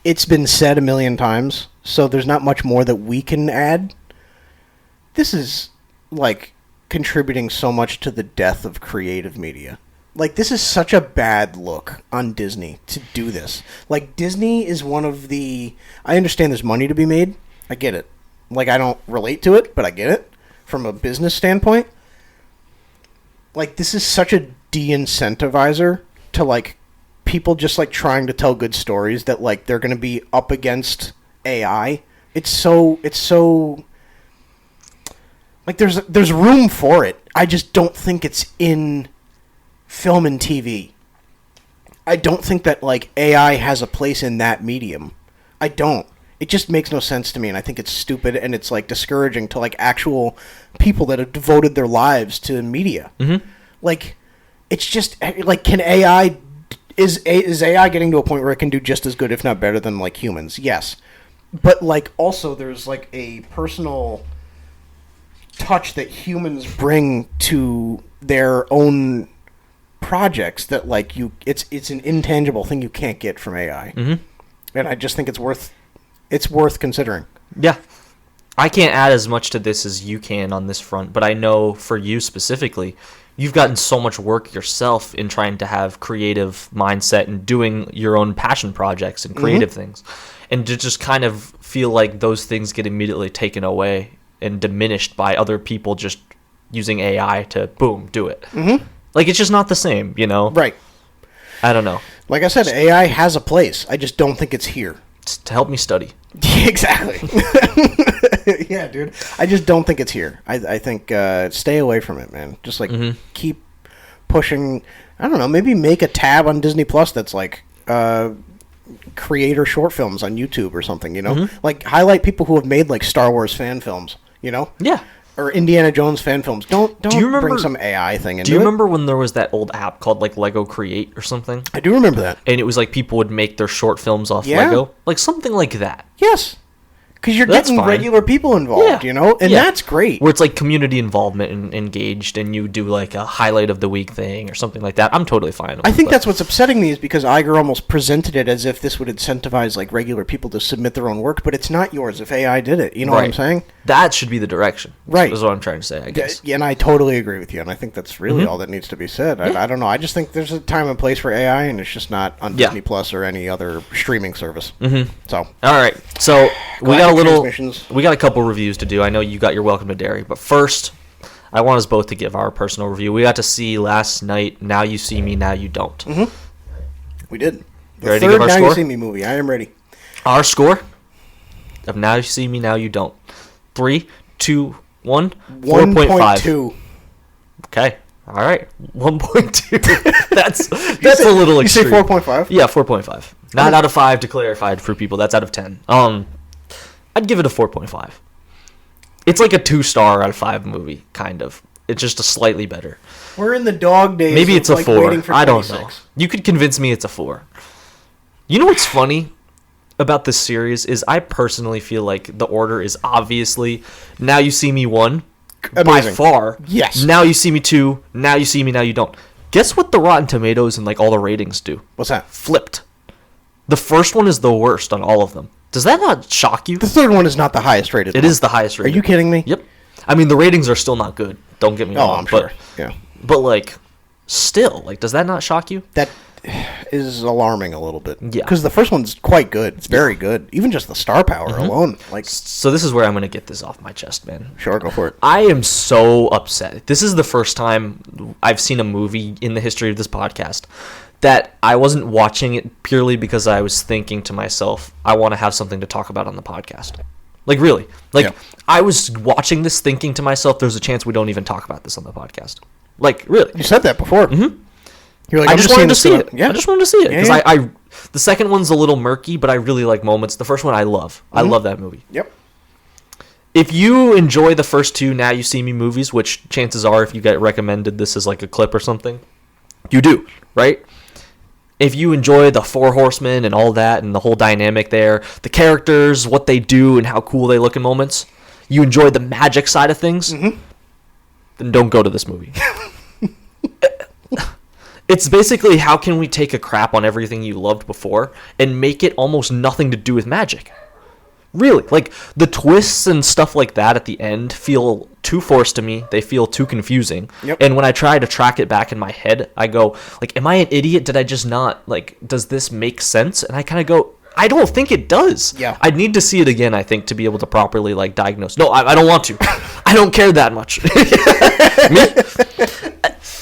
Speaker 1: It's been said a million times, so there's not much more that we can add. This is, contributing so much to the death of creative media. This is such a bad look on Disney to do this. Disney is one of the... I understand there's money to be made. I get it. I don't relate to it, but I get it. From a business standpoint. This is such a de-incentivizer to, people just, trying to tell good stories that, they're going to be up against AI. It's so... there's room for it. I just don't think it's in film and TV. I don't think that, AI has a place in that medium. I don't. It just makes no sense to me, and I think it's stupid, and it's, discouraging to, actual people that have devoted their lives to media.
Speaker 2: Mm-hmm.
Speaker 1: It's just, can AI... Is AI getting to a point where it can do just as good, if not better, than, humans? Yes. But, also, there's, a personal touch that humans bring to their own projects that it's an intangible thing you can't get from AI.
Speaker 2: Mm-hmm.
Speaker 1: And I just think it's worth considering.
Speaker 2: Yeah. I can't add as much to this as you can on this front, but I know for you specifically, you've gotten so much work yourself in trying to have creative mindset and doing your own passion projects and creative things. And to just kind of feel like those things get immediately taken away and diminished by other people just using AI to, boom, do it.
Speaker 1: Mm-hmm.
Speaker 2: It's just not the same,
Speaker 1: Right.
Speaker 2: I don't know.
Speaker 1: Like I said, AI has a place. I just don't think it's here.
Speaker 2: It's to help me study.
Speaker 1: Exactly. Yeah, dude. I just don't think it's here. I think stay away from it, man. Just, keep pushing. I don't know, maybe make a tab on Disney Plus that's, creator short films on YouTube or something, highlight people who have made Star Wars fan films,
Speaker 2: Yeah.
Speaker 1: or Indiana Jones fan films. Don't
Speaker 2: Do you remember,
Speaker 1: bring some AI thing into it.
Speaker 2: Do you remember when there was that old app called Lego Create or something?
Speaker 1: I do remember that.
Speaker 2: And it was people would make their short films off
Speaker 1: Yeah.
Speaker 2: Lego, something like that.
Speaker 1: Yes. Because you're
Speaker 2: That's
Speaker 1: getting
Speaker 2: fine.
Speaker 1: regular people involved, and that's great.
Speaker 2: Where it's community involvement and engaged, and you do a highlight of the week thing or something like that. I'm totally fine with
Speaker 1: I think
Speaker 2: it.
Speaker 1: that's what's upsetting me is because Iger almost presented it as if this would incentivize regular people to submit their own work, but it's not yours if AI did it. You know what I'm saying?
Speaker 2: That should be the direction.
Speaker 1: Right.
Speaker 2: Is what I'm trying to say, I guess.
Speaker 1: Yeah, and I totally agree with you, and I think that's really all that needs to be said. I don't know. I just think there's a time and place for AI, and it's just not on Disney Plus or any other streaming service.
Speaker 2: Mm-hmm.
Speaker 1: So.
Speaker 2: All right. So we got a couple reviews to do. I know you got your Welcome to Derry, but first, I want us both to give our personal review. We got to see last night Now You See Me, Now You Don't.
Speaker 1: Mm-hmm. We did.
Speaker 2: You ready to give our
Speaker 1: Now
Speaker 2: score?
Speaker 1: You See Me movie. I am ready.
Speaker 2: Our score of Now You See Me, Now You Don't. 3, 2, 1. 4.5. Okay. All right. 1.2. That's a little extreme.
Speaker 1: You say 4.5?
Speaker 2: Yeah, 4.5. Not out of 5 to clarify for people. That's out of 10. I'd give it a 4.5. It's a 2-star out of 5 movie, kind of. It's just a slightly better.
Speaker 1: We're in the dog days.
Speaker 2: Maybe it's a 4. I don't
Speaker 1: 26.
Speaker 2: know. You could convince me it's a 4. You know what's funny about this series is I personally feel like the order is obviously Now You See Me 1
Speaker 1: Amazing.
Speaker 2: by far.
Speaker 1: Yes.
Speaker 2: Now You See Me 2, Now You See Me, Now You Don't. Guess what the Rotten Tomatoes and all the ratings do?
Speaker 1: What's that?
Speaker 2: Flipped. The first one is the worst on all of them. Does that not shock you?
Speaker 1: The third one is not the highest rated.
Speaker 2: It is the highest rated.
Speaker 1: Are you kidding me?
Speaker 2: Yep. I mean, the ratings are still not good. Don't get me wrong.
Speaker 1: Oh, I'm sure. Yeah.
Speaker 2: But still, does that not shock you?
Speaker 1: That is alarming a little bit.
Speaker 2: Yeah.
Speaker 1: Because the first one's quite good. It's very good. Even just the star power alone.
Speaker 2: So this is where I'm going to get this off my chest, man.
Speaker 1: Sure, go for it.
Speaker 2: I am so upset. This is the first time I've seen a movie in the history of this podcast that I wasn't watching it purely because I was thinking to myself, I want to have something to talk about on the podcast. Really.
Speaker 1: Yeah.
Speaker 2: I was watching this thinking to myself, there's a chance we don't even talk about this on the podcast. Really.
Speaker 1: You said that before.
Speaker 2: Mm-hmm.
Speaker 1: You're like,
Speaker 2: I just wanted to see it.
Speaker 1: Yeah.
Speaker 2: I just wanted to see it. Because
Speaker 1: Yeah.
Speaker 2: the second one's a little murky, but I really like moments. The first one I love. I love that movie.
Speaker 1: Yep.
Speaker 2: If you enjoy the first 2 Now You See Me movies, which chances are if you get recommended this as a clip or something, you do, right? if you enjoy the Four Horsemen and all that and the whole dynamic there, the characters, what they do, and how cool they look in moments, you enjoy the magic side of things, then don't go to this movie. It's basically, how can we take a crap on everything you loved before and make it almost nothing to do with magic? Really, like, the twists and stuff like that at the end feel too forced to me. They feel too confusing.
Speaker 1: Yep.
Speaker 2: And when I try to track it back in my head, I go, like, am I an idiot? Did I just not, like, does this make sense? And I kind of go, I don't think it does.
Speaker 1: Yeah.
Speaker 2: I'd need to see it again, I think, to be able to properly, like, diagnose. No, I don't want to. I don't care that much. Me?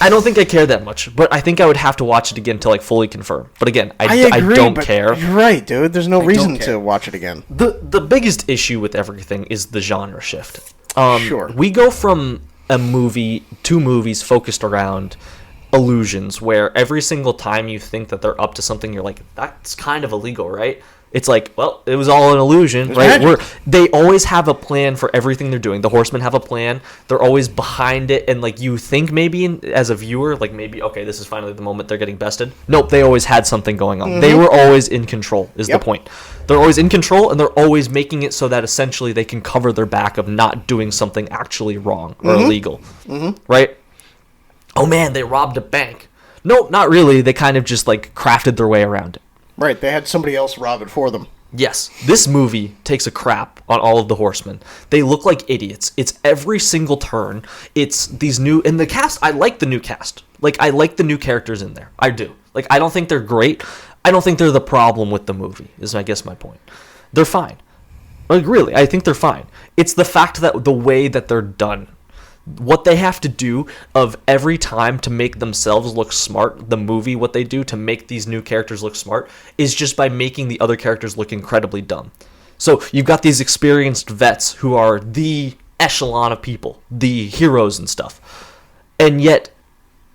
Speaker 2: I don't think I care that much, but I think I would have to watch it again to, like, fully confirm. But again, I
Speaker 1: agree,
Speaker 2: don't
Speaker 1: but
Speaker 2: care.
Speaker 1: You're right, dude. There's no reason to watch it again.
Speaker 2: The biggest issue with everything is the genre shift.
Speaker 1: Sure.
Speaker 2: We go from two movies focused around illusions, where every single time you think that they're up to something, you're like, that's kind of illegal, right? It's like, well, it was all an illusion, right? They always have a plan for everything they're doing. The Horsemen have a plan. They're always behind it, and, like, you think maybe as a viewer, like, maybe, okay, this is finally the moment they're getting bested. Nope, they always had something going on. They were always in control, is the point. They're always in control, and they're always making it so that essentially they can cover their back of not doing something actually wrong or illegal, right? Oh, man, they robbed a bank. Nope, not really. They kind of just, like, crafted their way around it.
Speaker 1: Right, they had somebody else rob it for them.
Speaker 2: Yes, this movie takes a crap on all of the Horsemen. They look like idiots. It's every single turn. It's these new... And the cast, I like the new cast. Like, I like the new characters in there. I do. Like, I don't think they're great. I don't think they're the problem with the movie, is, I guess, my point. They're fine. Like, really, I think they're fine. It's the fact that the way that they're done, what they have to do of every time to make themselves look smart, the movie, what they do to make these new characters look smart, is just by making the other characters look incredibly dumb. So you've got these experienced vets who are the echelon of people, the heroes and stuff. And yet,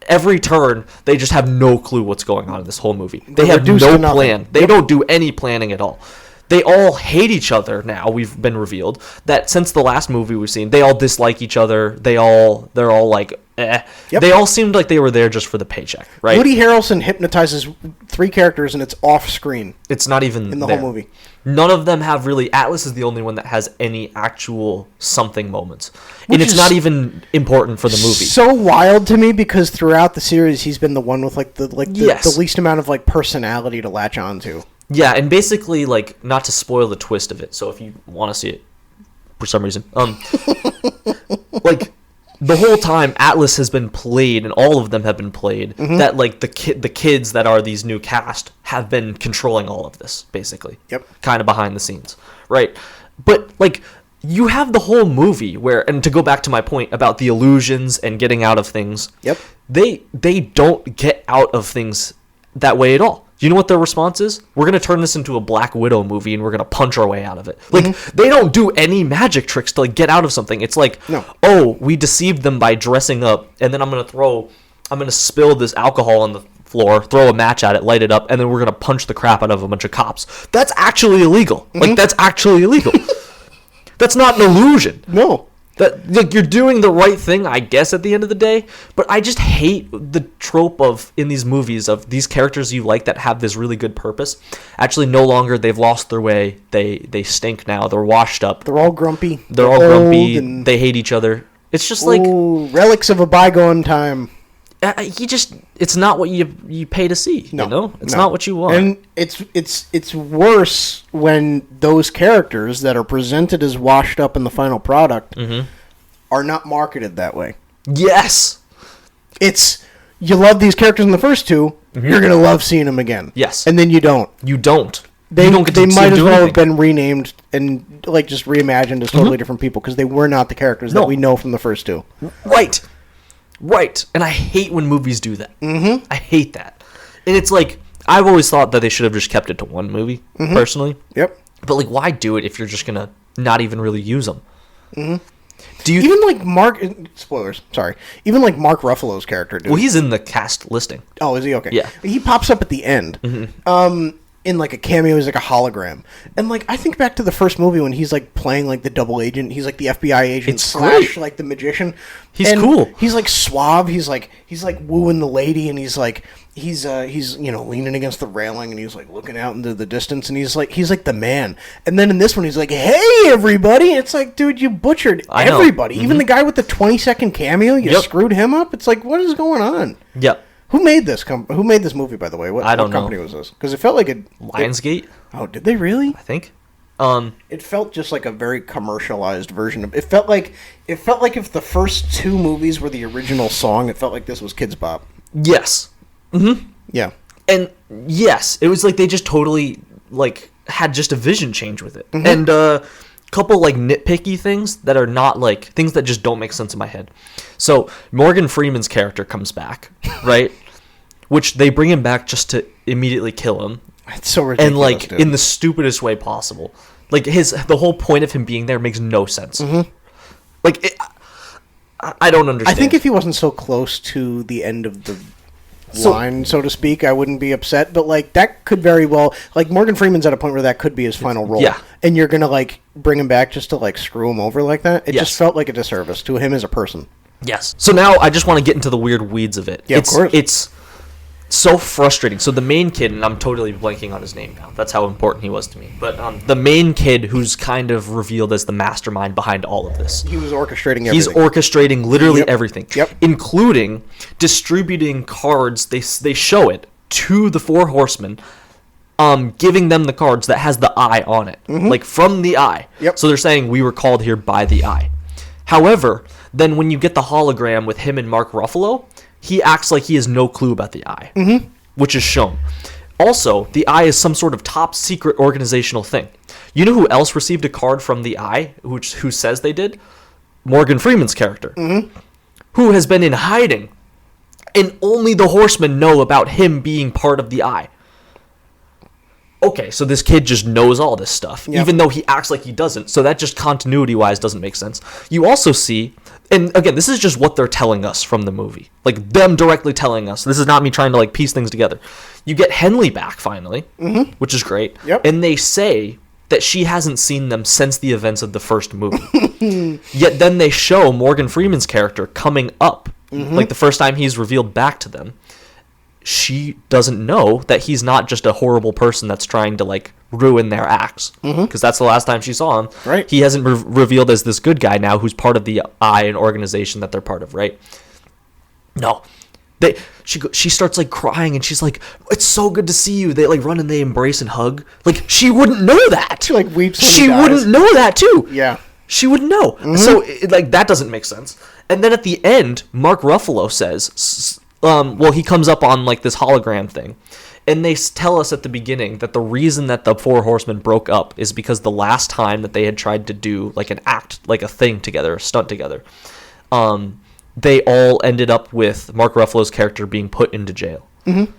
Speaker 2: every turn, they just have no clue what's going on in this whole movie. They have no plan. They don't do any planning at all. They all hate each other now. We've been revealed that since the last movie we've seen, they all dislike each other. They're all like, eh. Yep. They all seemed like they were there just for the paycheck, right?
Speaker 1: Woody Harrelson hypnotizes 3 characters, and it's off screen.
Speaker 2: It's not even
Speaker 1: in the whole movie.
Speaker 2: None of them have really. Atlas is the only one that has any actual something moments, and it's not even important for the movie.
Speaker 1: So wild to me, because throughout the series, he's been the one with the least amount of, like, personality to latch onto.
Speaker 2: Yeah, and basically, like, not to spoil the twist of it, so if you want to see it for some reason, like, the whole time Atlas has been played, and all of them have been played, that, like, the kids that are these new cast have been controlling all of this, basically. Yep. Kind of behind the scenes, right? But, like, you have the whole movie where, and to go back to my point about the illusions and getting out of things, they don't get out of things that way at all. Do you know what their response is? We're going to turn this into a Black Widow movie, and we're going to punch our way out of it. Like, they don't do any magic tricks to, like, get out of something. It's like, oh, we deceived them by dressing up, and then I'm going to spill this alcohol on the floor, throw a match at it, light it up, and then we're going to punch the crap out of a bunch of cops. That's actually illegal. Like, that's actually illegal. That's not an illusion.
Speaker 1: No.
Speaker 2: That, like, you're doing the right thing, I guess, at the end of the day, but I just hate the trope of, in these movies, of these characters you like that have this really good purpose. Actually, no longer, they've lost their way, they stink now, they're washed up.
Speaker 1: They're all grumpy.
Speaker 2: They're all grumpy, they hate each other. It's just like...
Speaker 1: relics of a bygone time.
Speaker 2: It's not what you pay to see, you know? It's not what you want.
Speaker 1: And it's worse when those characters that are presented as washed up in the final product are not marketed that way.
Speaker 2: Yes!
Speaker 1: You love these characters in the first two, you're going to love seeing them again.
Speaker 2: Yes.
Speaker 1: And then you don't.
Speaker 2: You don't.
Speaker 1: They might as well have been renamed and, like, just reimagined as totally different people, because they were not the characters that we know from the first two.
Speaker 2: Right, and I hate when movies do that. I hate that. And it's like, I've always thought that they should have just kept it to one movie, personally.
Speaker 1: Yep.
Speaker 2: But, like, why do it if you're just going to not even really use them?
Speaker 1: Do you even like Mark? Spoilers. Sorry. Even like Mark Ruffalo's character.
Speaker 2: Well, he's in the cast listing.
Speaker 1: Oh, is he? Okay.
Speaker 2: Yeah.
Speaker 1: He pops up at the end. in like a cameo. He's like a hologram, and like I think back to the first movie when he's like playing like the double agent. He's like the FBI agent
Speaker 2: It's
Speaker 1: slash
Speaker 2: great.
Speaker 1: like the magician.
Speaker 2: He's
Speaker 1: And
Speaker 2: cool.
Speaker 1: He's like suave. He's like wooing the lady, and he's leaning against the railing, and he's like looking out into the distance, and he's like the man. And then in this one, he's like, "Hey, everybody!" It's like, dude, you butchered everybody. Even the guy with the 20-second cameo, you screwed him up. It's like, what is going on?
Speaker 2: Yep.
Speaker 1: Who made this? Who made this movie, by the way? What company was this? Because it felt like
Speaker 2: Lionsgate.
Speaker 1: Oh, did they really?
Speaker 2: I think.
Speaker 1: It felt just like a very commercialized version of. It felt like if the first two movies were the original song, it felt like this was Kids Bop.
Speaker 2: Yes.
Speaker 1: Yeah.
Speaker 2: And yes, it was like they just totally like had just a vision change with it, and couple like nitpicky things that are not like things that just don't make sense in my head. So Morgan Freeman's character comes back, right? Which they bring him back just to immediately kill him.
Speaker 1: It's so ridiculous.
Speaker 2: And like
Speaker 1: dude.
Speaker 2: in the stupidest way possible. Like the whole point of him being there makes no sense. Like I don't understand.
Speaker 1: I think if he wasn't so close to the end of the line, so to speak, I wouldn't be upset. But like that could very well, like Morgan Freeman's at a point where that could be his final role.
Speaker 2: Yeah.
Speaker 1: And you're gonna like bring him back just to like screw him over like that. It
Speaker 2: Yes.
Speaker 1: just felt like a disservice to him as a person.
Speaker 2: Yes. So now I just want to get into the weird weeds of it.
Speaker 1: Yeah, of course.
Speaker 2: It's so frustrating. So the main kid, and I'm totally blanking on his name now. That's how important he was to me. But the main kid who's kind of revealed as the mastermind behind all of this.
Speaker 1: He was orchestrating everything.
Speaker 2: He's orchestrating literally
Speaker 1: Yep.
Speaker 2: everything.
Speaker 1: Yep.
Speaker 2: Including distributing cards. They show it to the Four Horsemen. Giving them the cards that has the eye on it. Like from the eye.
Speaker 1: Yep.
Speaker 2: So they're saying we were called here by the eye. However, then when you get the hologram with him and Mark Ruffalo, he acts like he has no clue about the eye, which is shown. Also, the eye is some sort of top secret organizational thing. You know who else received a card from the eye, who says they did? Morgan Freeman's character, who has been in hiding, and only the Horsemen know about him being part of the eye. Okay, so this kid just knows all this stuff, even though he acts like he doesn't. So that just continuity-wise doesn't make sense. You also see, and again, this is just what they're telling us from the movie. Like, them directly telling us. This is not me trying to, like, piece things together. You get Henley back, finally, which is great.
Speaker 1: Yep.
Speaker 2: And they say that she hasn't seen them since the events of the first movie. Yet then they show Morgan Freeman's character coming up, like the first time he's revealed back to them. She doesn't know that he's not just a horrible person that's trying to like ruin their acts, because that's the last time she saw him.
Speaker 1: Right.
Speaker 2: He hasn't revealed as this good guy now who's part of the eye and organization that they're part of, right? No. She starts like crying, and she's like, "It's so good to see you." They like run and they embrace and hug. Like, she wouldn't know that.
Speaker 1: She like weeps when he
Speaker 2: She
Speaker 1: dies.
Speaker 2: wouldn't know that too.
Speaker 1: Yeah.
Speaker 2: She wouldn't know. So like that doesn't make sense. And then at the end, Mark Ruffalo says, well, he comes up on like this hologram thing, and they tell us at the beginning that the reason that the Four Horsemen broke up is because the last time that they had tried to do like an act, like a thing together, a stunt together, they all ended up with Mark Ruffalo's character being put into jail, and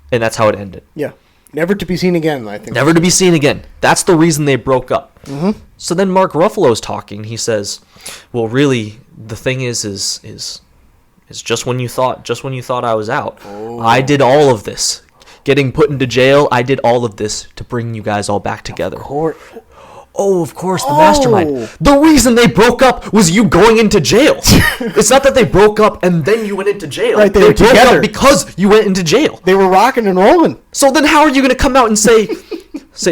Speaker 2: that's how it ended.
Speaker 1: Yeah. Never to be seen again, I think.
Speaker 2: Never to be seen again. That's the reason they broke up. So then Mark Ruffalo's talking. He says, "Well, really, the thing is just when you thought I was out, I did all of this, getting put into jail. I did all of this to bring you guys all back together." Of course, the mastermind. The reason they broke up was you going into jail. It's not that they broke up and then you went into jail.
Speaker 1: Right, they were
Speaker 2: broke
Speaker 1: together.
Speaker 2: up because you went into jail.
Speaker 1: They were rocking and rolling.
Speaker 2: So then how are you going to come out and say,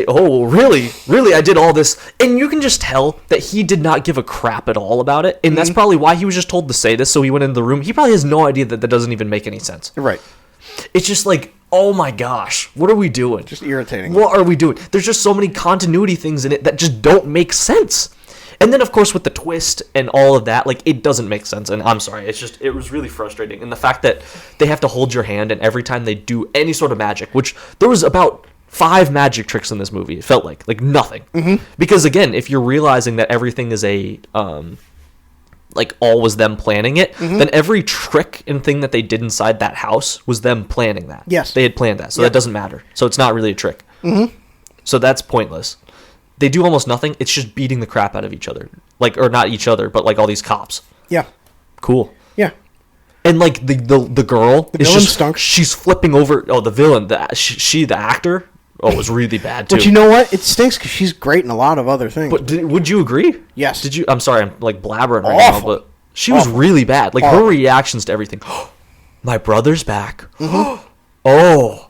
Speaker 2: "Oh, really, I did all this"? And you can just tell that he did not give a crap at all about it. And that's probably why he was just told to say this, so he went into the room. He probably has no idea that doesn't even make any sense.
Speaker 1: Right.
Speaker 2: It's just like, oh my gosh, what are we doing?
Speaker 1: Just irritating.
Speaker 2: What are we doing? There's just so many continuity things in it that just don't make sense. And then, of course, with the twist and all of that, like, it doesn't make sense. And I'm sorry, it was really frustrating. And the fact that they have to hold your hand, and every time they do any sort of magic, which there was about 5 magic tricks in this movie, it felt like nothing. Because, again, if you're realizing that everything is like all was them planning it, then every trick and thing that they did inside that house was them planning that.
Speaker 1: Yes.
Speaker 2: They had planned that, so that doesn't matter. So it's not really a trick. So that's pointless. They do almost nothing. It's just beating the crap out of each other. Like, or not each other, but like all these cops.
Speaker 1: Yeah.
Speaker 2: Cool.
Speaker 1: Yeah.
Speaker 2: And like the girl
Speaker 1: The
Speaker 2: is
Speaker 1: villain
Speaker 2: just
Speaker 1: stunk.
Speaker 2: she's flipping over. Oh, the villain, the actor, Oh, it was really bad too.
Speaker 1: But you know what? It stinks because she's great in a lot of other things.
Speaker 2: But would you agree?
Speaker 1: Yes.
Speaker 2: Did you? I'm sorry, I'm like blabbering right now, but she was really bad. Like her reactions to everything. My brother's back. Mm-hmm. Oh,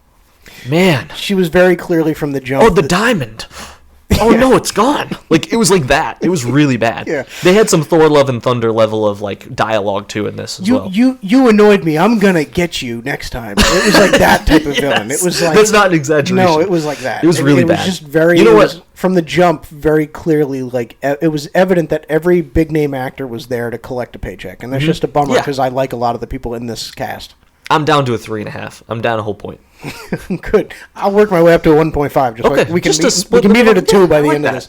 Speaker 2: man.
Speaker 1: She was very clearly from the jump.
Speaker 2: Oh, the diamond. Oh no, it's gone. Like it was like that. It was really bad.
Speaker 1: Yeah.
Speaker 2: They had some Thor: Love and Thunder level of like dialogue too in this as well.
Speaker 1: You annoyed me. I'm gonna get you next time. It was like that type of villain. It was like
Speaker 2: that's not an exaggeration.
Speaker 1: No, it was like that.
Speaker 2: It was really bad.
Speaker 1: It was just very.
Speaker 2: You know
Speaker 1: what?
Speaker 2: what?
Speaker 1: From the jump, very clearly, like it was evident that every big name actor was there to collect a paycheck, and that's just a bummer because I like a lot of the people in this cast.
Speaker 2: I'm down to a 3.5. I'm down a whole point.
Speaker 1: Good. I'll work my way up to a 1.5. Just
Speaker 2: okay.
Speaker 1: Like we can
Speaker 2: just
Speaker 1: we can meet at a 2 by the end of this.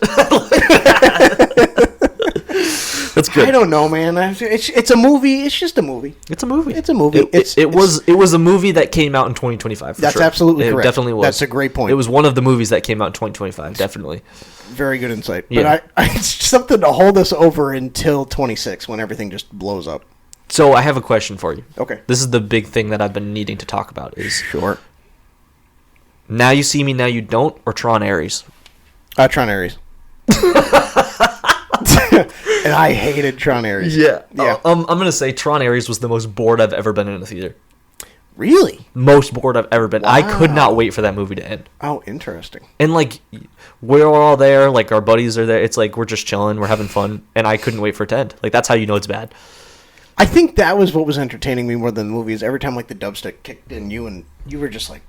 Speaker 2: That's good.
Speaker 1: I don't know, man. It's a movie. It's just a movie.
Speaker 2: It's a movie.
Speaker 1: It's a movie.
Speaker 2: It was a movie that came out in 2025. For
Speaker 1: that's
Speaker 2: sure.
Speaker 1: absolutely
Speaker 2: it
Speaker 1: correct.
Speaker 2: Definitely was.
Speaker 1: That's a great point.
Speaker 2: It was one of the movies that came out in 2025. Definitely.
Speaker 1: Very good insight.
Speaker 2: Yeah.
Speaker 1: But it's something to hold us over until 26 when everything just blows up.
Speaker 2: So I have a question for you.
Speaker 1: Okay.
Speaker 2: This is the big thing that I've been needing to talk about. Is
Speaker 1: Sure.
Speaker 2: Now You See Me, Now You Don't, or Tron Ares?
Speaker 1: Tron Ares. And I hated Tron Ares.
Speaker 2: Yeah.
Speaker 1: Yeah.
Speaker 2: I'm gonna say Tron Ares was the most bored I've ever been in a theater.
Speaker 1: Really?
Speaker 2: Most bored I've ever been.
Speaker 1: Wow.
Speaker 2: I could not wait for that movie to end.
Speaker 1: Oh, interesting.
Speaker 2: And like, we're all there. Like our buddies are there. It's like we're just chilling. We're having fun. And I couldn't wait for it to end. Like that's how you know it's bad.
Speaker 1: I think that was what was entertaining me more than the movies. Every time like the dubstep kicked in, you were just like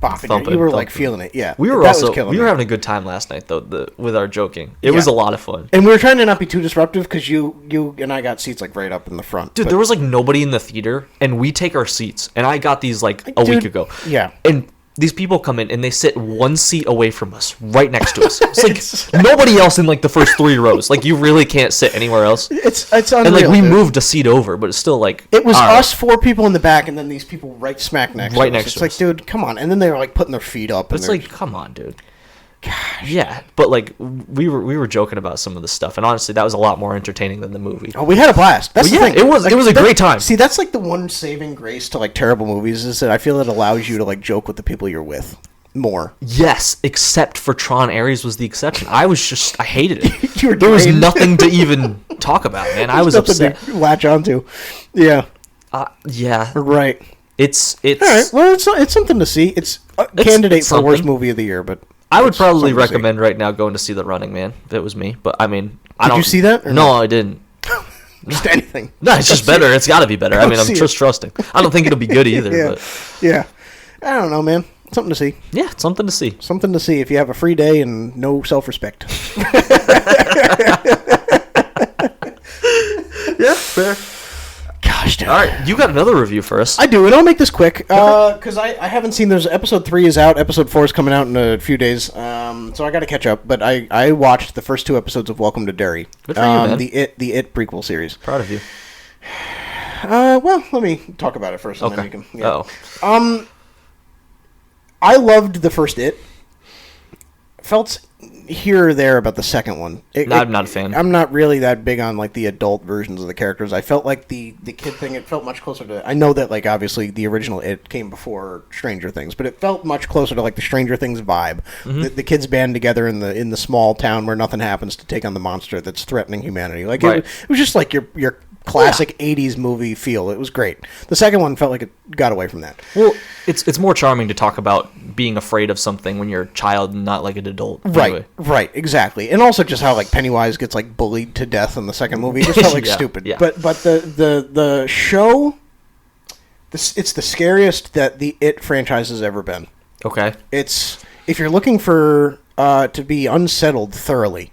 Speaker 1: bopping.
Speaker 2: Thumping,
Speaker 1: You were like
Speaker 2: thumping.
Speaker 1: feeling it. Yeah.
Speaker 2: We were
Speaker 1: That was
Speaker 2: also
Speaker 1: killing
Speaker 2: we
Speaker 1: me.
Speaker 2: were having a good time last night though. With our joking, it was a lot of fun.
Speaker 1: And we were trying to not be too disruptive because you and I got seats like right up in the front.
Speaker 2: Dude, there was like nobody in the theater, and we take our seats, and I got these like a week ago.
Speaker 1: Yeah.
Speaker 2: And these people come in, and they sit one seat away from us, right next to us. It's like nobody else in like the first 3 rows. Like you really can't sit anywhere else.
Speaker 1: It's unreal.
Speaker 2: And like we
Speaker 1: dude.
Speaker 2: moved a seat over, but it's still like
Speaker 1: It was
Speaker 2: all right.
Speaker 1: us 4 people in the back, and then these people right smack next to us.
Speaker 2: next
Speaker 1: It's
Speaker 2: to
Speaker 1: like,
Speaker 2: us.
Speaker 1: dude, come on. And then they were like putting their feet up.
Speaker 2: But
Speaker 1: And
Speaker 2: it's
Speaker 1: they're
Speaker 2: like, come on, dude. Gosh. Yeah, but like we were joking about some of the stuff, and honestly, that was a lot more entertaining than the movie.
Speaker 1: Oh, we had a blast. That's
Speaker 2: Well,
Speaker 1: the
Speaker 2: yeah,
Speaker 1: thing.
Speaker 2: it was a great time.
Speaker 1: See, that's like the one saving grace to like terrible movies is that I feel it allows you to like joke with the people you're with more.
Speaker 2: Yes, except for Tron Ares was the exception. I hated it.
Speaker 1: You were
Speaker 2: There was
Speaker 1: drained.
Speaker 2: nothing to even talk about, man. I was
Speaker 1: Nothing
Speaker 2: upset.
Speaker 1: to latch onto. Yeah.
Speaker 2: Yeah,
Speaker 1: Right.
Speaker 2: it's.
Speaker 1: All right. Well, it's something to see. It's a candidate for worst
Speaker 2: something.
Speaker 1: movie of the year, but
Speaker 2: I would
Speaker 1: it's
Speaker 2: probably
Speaker 1: something to see.
Speaker 2: recommend right now going to see The Running Man if it was me. But I mean, I
Speaker 1: Did
Speaker 2: don't.
Speaker 1: you see that or
Speaker 2: No,
Speaker 1: no?
Speaker 2: I didn't.
Speaker 1: Just anything.
Speaker 2: No, it's just better. It's got to be better. I mean, I'm
Speaker 1: see
Speaker 2: just trusting. I don't think it'll be good either.
Speaker 1: Yeah.
Speaker 2: But
Speaker 1: Yeah. I don't know, man. Something to see.
Speaker 2: yeah, it's something to see.
Speaker 1: Something to see if you have a free day and no self-respect.
Speaker 2: Yeah, fair.
Speaker 1: Gosh, dude.
Speaker 2: All right, you got another review for us.
Speaker 1: I do, and I'll make this quick because I haven't seen. There's episode 3 is out. Episode 4 is coming out in a few days, so I got to catch up. But I watched the first 2 episodes of Welcome to Derry.
Speaker 2: Good for you, man.
Speaker 1: The It prequel series.
Speaker 2: Proud of you.
Speaker 1: Well, let me talk about it first. And
Speaker 2: Okay.
Speaker 1: Then you can, yeah.
Speaker 2: Oh,
Speaker 1: I loved the first It. Felt here or there about the second one.
Speaker 2: I'm not a fan.
Speaker 1: I'm not really that big on like the adult versions of the characters. I felt like the kid thing. It felt much closer to. I know that like obviously the original It came before Stranger Things, but it felt much closer to like the Stranger Things vibe.
Speaker 2: Mm-hmm.
Speaker 1: The kids band together in the small town where nothing happens to take on the monster that's threatening humanity. Like
Speaker 2: Right.
Speaker 1: it was just like your classic 80s movie feel. It was great. The second one felt like it got away from that.
Speaker 2: well, it's more charming to talk about being afraid of something when you're a child and not like an adult.
Speaker 1: Right,
Speaker 2: Anyway.
Speaker 1: right, exactly, and also just how like Pennywise gets like bullied to death in the second movie. It just felt like
Speaker 2: Yeah,
Speaker 1: stupid.
Speaker 2: yeah.
Speaker 1: But the show, it's the scariest that the It franchise has ever been.
Speaker 2: Okay.
Speaker 1: It's if you're looking for to be unsettled thoroughly,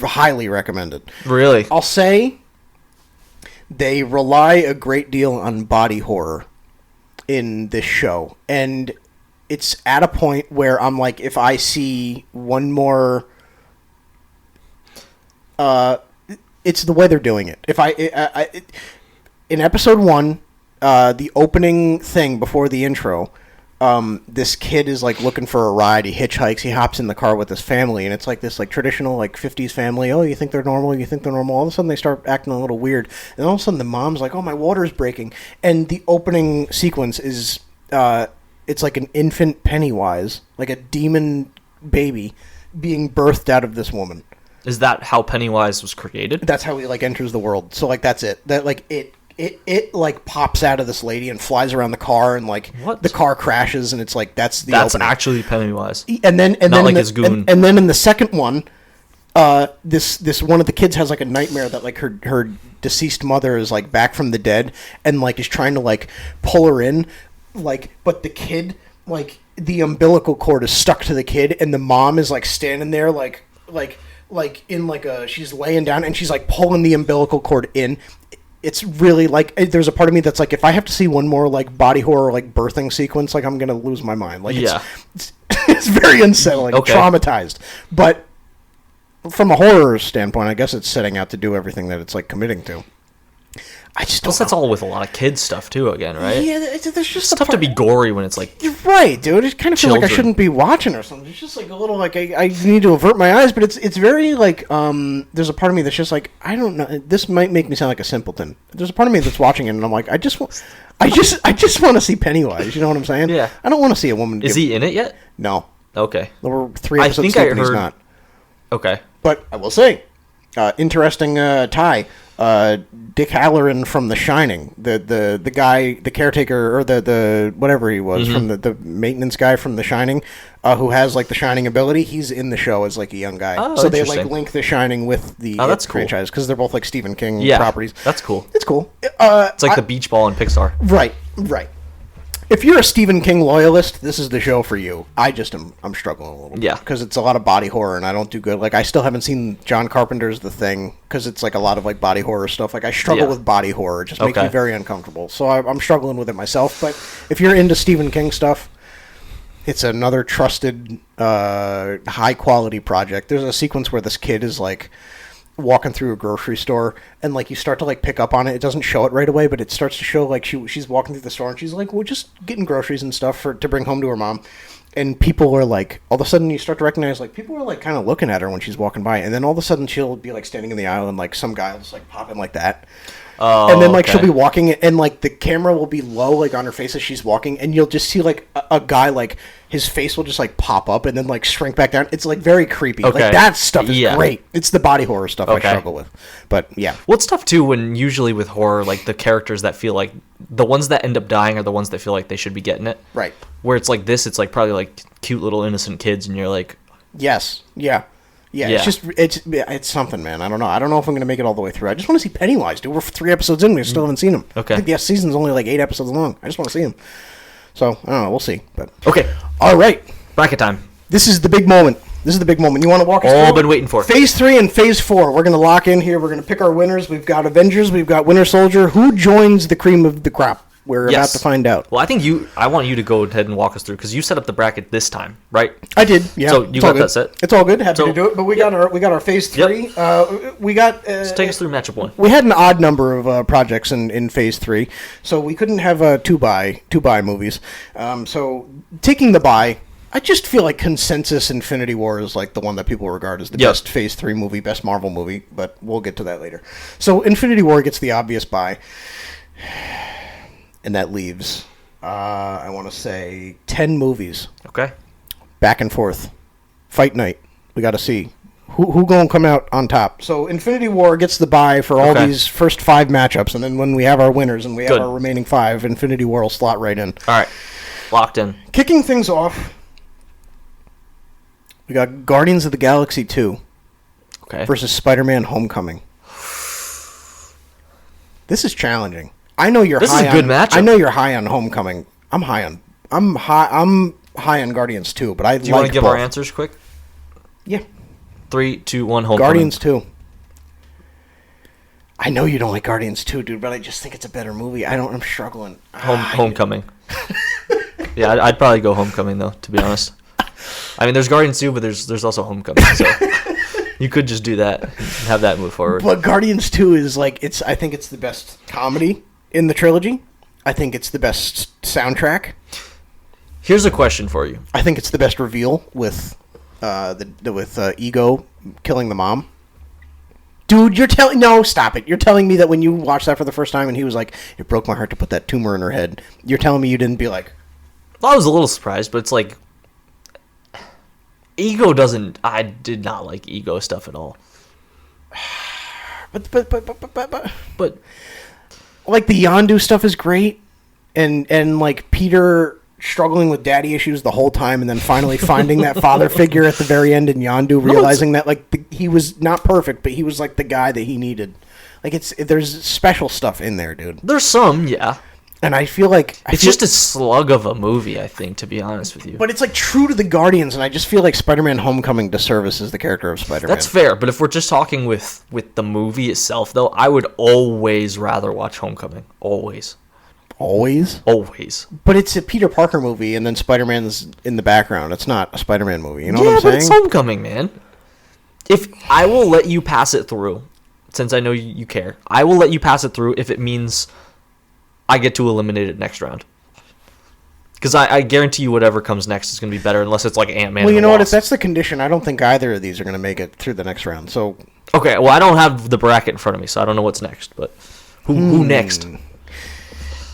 Speaker 1: highly recommended.
Speaker 2: Really?
Speaker 1: I'll say they rely a great deal on body horror in this show, and it's at a point where I'm like, if I see one more, it's the way they're doing it. If in episode 1, the opening thing before the intro, this kid is like looking for a ride. He hitchhikes. He hops in the car with his family, and it's like this like traditional like 50s family. Oh, you think they're normal? You think they're normal? All of a sudden they start acting a little weird, and all of a sudden the mom's like, "Oh, my water's breaking," and the opening sequence is it's like an infant Pennywise, like a demon baby being birthed out of this woman.
Speaker 2: Is that how Pennywise was created?
Speaker 1: That's how he like enters the world. So like that's it. That like it like pops out of this lady and flies around the car, and like the car crashes, and it's like that's opening.
Speaker 2: Actually Pennywise.
Speaker 1: And then
Speaker 2: not like his goon.
Speaker 1: And then in the second one, this one of the kids has like a nightmare that like her deceased mother is like back from the dead and like is trying to like pull her in, like, but the kid, like the umbilical cord is stuck to the kid, and the mom is like standing there like in like she's laying down and she's like pulling the umbilical cord in. It's really like, there's a part of me that's like, if I have to see one more like body horror like birthing sequence, like I'm gonna lose my mind. Like it's very unsettling, traumatized. But from a horror standpoint, I guess it's setting out to do everything that it's like committing to. I just don't
Speaker 2: Plus, that's all with a lot of kids stuff too. Again, right?
Speaker 1: Yeah, there's just
Speaker 2: it's tough to be gory when it's like.
Speaker 1: You're right, dude. It kind of feels like I shouldn't be watching or something. It's just like a little like I need to avert my eyes, but it's very like there's a part of me that's just like, I don't know. This might make me sound like a simpleton. There's a part of me that's watching it, and I'm like, I just want to see Pennywise. You know what I'm saying?
Speaker 2: Yeah.
Speaker 1: I don't want to see a woman.
Speaker 2: Is he in it yet?
Speaker 1: No.
Speaker 2: Okay.
Speaker 1: There were 3 episodes. I think I heard. He's not.
Speaker 2: Okay.
Speaker 1: But I will say, interesting tie. Dick Halloran from The Shining, the guy, the caretaker, or the whatever he was, from the maintenance guy from The Shining, who has like the Shining ability. He's in the show as like a young guy.
Speaker 2: Oh,
Speaker 1: so they like link The Shining with the
Speaker 2: that's
Speaker 1: franchise because they're both like Stephen King properties.
Speaker 2: That's cool.
Speaker 1: It's cool.
Speaker 2: It's like the Beach Ball in Pixar.
Speaker 1: Right. If you're a Stephen King loyalist, this is the show for you. I'm struggling a little bit.
Speaker 2: Yeah.
Speaker 1: Because it's a lot of body horror, and I don't do good. Like, I still haven't seen John Carpenter's The Thing, because it's like a lot of like body horror stuff. Like, I struggle with body horror. It just makes me very uncomfortable. So I'm struggling with it myself. But if you're into Stephen King stuff, it's another trusted, high-quality project. There's a sequence where this kid is like walking through a grocery store, and like you start to like pick up on it. It doesn't show it right away, but it starts to show like she's walking through the store, and she's like, we're just getting groceries and stuff to bring home to her mom. And people are like, all of a sudden you start to recognize like people are like kind of looking at her when she's walking by, and then all of a sudden she'll be like standing in the aisle, and like some guy will just like pop in like that. Oh, and then like she'll be walking, and like the camera will be low like on her face as she's walking, and you'll just see like a guy like his face will just like pop up and then like shrink back down. It's like very creepy. Like that stuff is great. It's the body horror stuff I struggle with. But yeah.
Speaker 2: Well, it's tough too when usually with horror, like the characters that feel like the ones that end up dying are the ones that feel like they should be getting it.
Speaker 1: Right.
Speaker 2: Where it's like this, it's like probably like cute little innocent kids, and you're like,
Speaker 1: yes, yeah. It's just it's something, man. I don't know if I'm gonna make it all the way through. I just want to see Pennywise, dude. We're 3 episodes in, we still haven't seen him.
Speaker 2: Okay.
Speaker 1: I think the season's only like 8 episodes long. I just want to see him. So I don't know. We'll see. But
Speaker 2: okay.
Speaker 1: All right.
Speaker 2: Bracket time.
Speaker 1: This is the big moment. You want to walk us through?
Speaker 2: All been waiting for.
Speaker 1: Phase 3 and Phase 4. We're gonna lock in here. We're gonna pick our winners. We've got Avengers. We've got Winter Soldier. Who joins the cream of the crop? We're about to find out.
Speaker 2: Well, I want you to go ahead and walk us through, because you set up the bracket this time, right?
Speaker 1: I did. Yeah.
Speaker 2: So you got that set.
Speaker 1: It's all good. Happy to do it. But we got our Phase 3. Yep.
Speaker 2: Let's take us through matchup 1.
Speaker 1: We had an odd number of projects in Phase 3, so we couldn't have two buy movies. So taking the buy, I just feel like consensus Infinity War is like the one that people regard as the best Phase 3 movie, best Marvel movie, but we'll get to that later. So Infinity War gets the obvious buy. And that leaves, I want to say, 10 movies.
Speaker 2: Okay.
Speaker 1: Back and forth. Fight night. We got to see. Who going to come out on top? So Infinity War gets the bye for all these first 5 matchups. And then when we have our winners and we have our remaining 5, Infinity War will slot right in.
Speaker 2: All right. Locked in.
Speaker 1: Kicking things off, we got Guardians of the Galaxy 2 versus Spider-Man Homecoming. This is challenging. I know you're. This is a good matchup. I know you're high on Homecoming. I'm high on Guardians too, but
Speaker 2: Do you want to give our answers quick?
Speaker 1: Yeah.
Speaker 2: 3, 2, 1. Homecoming.
Speaker 1: Guardians 2. I know you don't like Guardians 2, dude, but I just think it's a better movie. I'm struggling.
Speaker 2: Homecoming. Yeah, I'd probably go Homecoming though, to be honest. I mean, there's Guardians 2, but there's also Homecoming. So you could just do that and have that move forward.
Speaker 1: But Guardians 2 is like I think it's the best comedy in the trilogy. I think it's the best soundtrack.
Speaker 2: Here's a question for you.
Speaker 1: I think it's the best reveal with Ego killing the mom. Dude, stop it. You're telling me that when you watched that for the first time and he was like, it broke my heart to put that tumor in her head. You're telling me you didn't be like,
Speaker 2: I was a little surprised, but it's like Ego doesn't. I did not like Ego stuff at all.
Speaker 1: But like the Yondu stuff is great, and like Peter struggling with daddy issues the whole time, and then finally finding that father figure at the very end in Yondu, realizing that like he was not perfect, but he was like the guy that he needed. Like there's special stuff in there, dude.
Speaker 2: There's some, yeah.
Speaker 1: And I feel like
Speaker 2: it's just a slug of a movie, I think, to be honest with you.
Speaker 1: But it's like true to the Guardians, and I just feel like Spider-Man: Homecoming disservices the character of Spider-Man.
Speaker 2: That's fair, but if we're just talking with the movie itself, though, I would always rather watch Homecoming. Always.
Speaker 1: Always?
Speaker 2: Always.
Speaker 1: But it's a Peter Parker movie, and then Spider-Man's in the background. It's not a Spider-Man movie. You know what I'm saying?
Speaker 2: Yeah, but it's Homecoming, man. If I will let you pass it through, since I know you care, I will let you pass it through if it means I get to eliminate it next round. Because I guarantee you whatever comes next is going to be better, unless it's like Ant-Man.
Speaker 1: Well, you know what? If that's the condition, I don't think either of these are going to make it through the next round. So
Speaker 2: okay, well, I don't have the bracket in front of me, so I don't know what's next. But who next?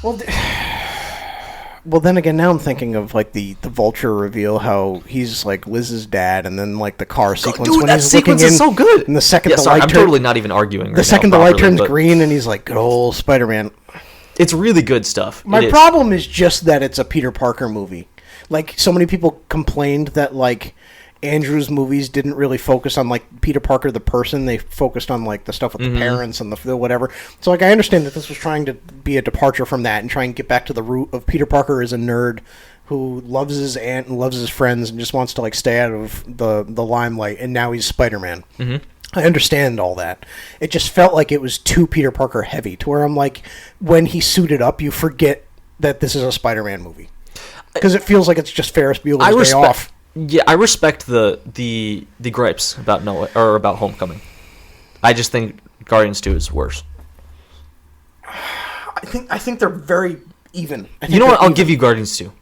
Speaker 1: Well, then again, now I'm thinking of like the Vulture reveal, how he's like Liz's dad, and then like the car sequence
Speaker 2: Dude,
Speaker 1: when
Speaker 2: that
Speaker 1: he's
Speaker 2: sequence
Speaker 1: looking
Speaker 2: is
Speaker 1: in,
Speaker 2: so good.
Speaker 1: And the second
Speaker 2: I'm totally not even arguing.
Speaker 1: The second the light turns green, and he's like, "Good old Spider-Man."
Speaker 2: It's really good stuff.
Speaker 1: My problem is just that it's a Peter Parker movie. Like, so many people complained that like Andrew's movies didn't really focus on like Peter Parker the person. They focused on like the stuff with the parents and the whatever. So like I understand that this was trying to be a departure from that and try and get back to the root of Peter Parker as a nerd who loves his aunt and loves his friends and just wants to like stay out of the limelight, and now he's Spider-Man. Mm-hmm. I understand all that. It just felt like it was too Peter Parker heavy, to where I'm like, when he suited up, you forget that this is a Spider-Man movie. Because it feels like it's just Ferris Bueller's Day Off.
Speaker 2: Yeah, I respect the gripes about about Homecoming. I just think Guardians 2 is worse.
Speaker 1: I think they're very even.
Speaker 2: You know what? I'll give you Guardians 2.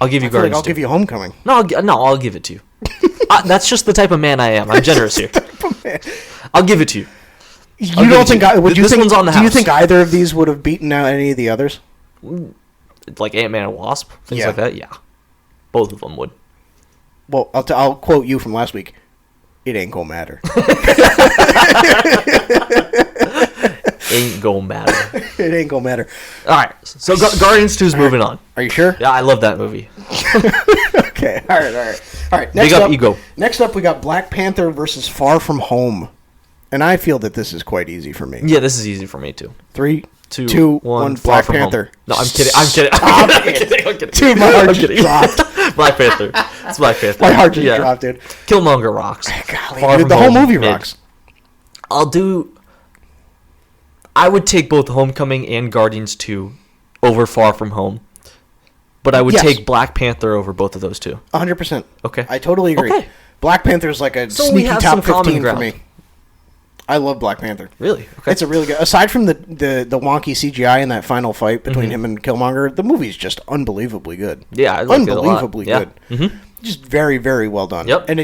Speaker 2: I'll give you Guardians 2.
Speaker 1: I'll give you Homecoming.
Speaker 2: No, I'll give it to you. That's just the type of man I am. I'm generous here. I'll give it to you.
Speaker 1: You don't think?
Speaker 2: This one's on the house.
Speaker 1: Do you think either of these would have beaten out any of the others?
Speaker 2: Like Ant-Man and Wasp, things like that. Yeah, both of them would.
Speaker 1: Well, I'll quote you from last week. It ain't gonna matter.
Speaker 2: Ain't gonna matter.
Speaker 1: It ain't gonna matter.
Speaker 2: All right, so Guardians 2's moving on.
Speaker 1: Are you sure?
Speaker 2: Yeah, I love that movie.
Speaker 1: Okay, all right.
Speaker 2: Big up Ego.
Speaker 1: Next up, we got Black Panther versus Far From Home, and I feel that this is quite easy for me.
Speaker 2: Yeah, this is easy for me too.
Speaker 1: 3, 2, 1. Black Panther.
Speaker 2: Home. No, I'm kidding. I'm kidding.
Speaker 1: Dude, my heart just dropped.
Speaker 2: Black Panther. It's Black Panther.
Speaker 1: My heart just dropped, dude.
Speaker 2: Killmonger rocks.
Speaker 1: Golly, dude, the whole movie rocks.
Speaker 2: I would take both Homecoming and Guardians 2 over Far From Home. But I would take Black Panther over both of those two.
Speaker 1: 100%.
Speaker 2: Okay.
Speaker 1: I totally agree. Okay. Black Panther's like a sneaky top 15 for me. I love Black Panther.
Speaker 2: Really? Okay.
Speaker 1: It's a really good... Aside from the wonky CGI in that final fight between him and Killmonger, the movie's just unbelievably good.
Speaker 2: Yeah, I like it a lot.
Speaker 1: Unbelievably good. Mm-hmm. Just very, very well done.
Speaker 2: Yep.
Speaker 1: And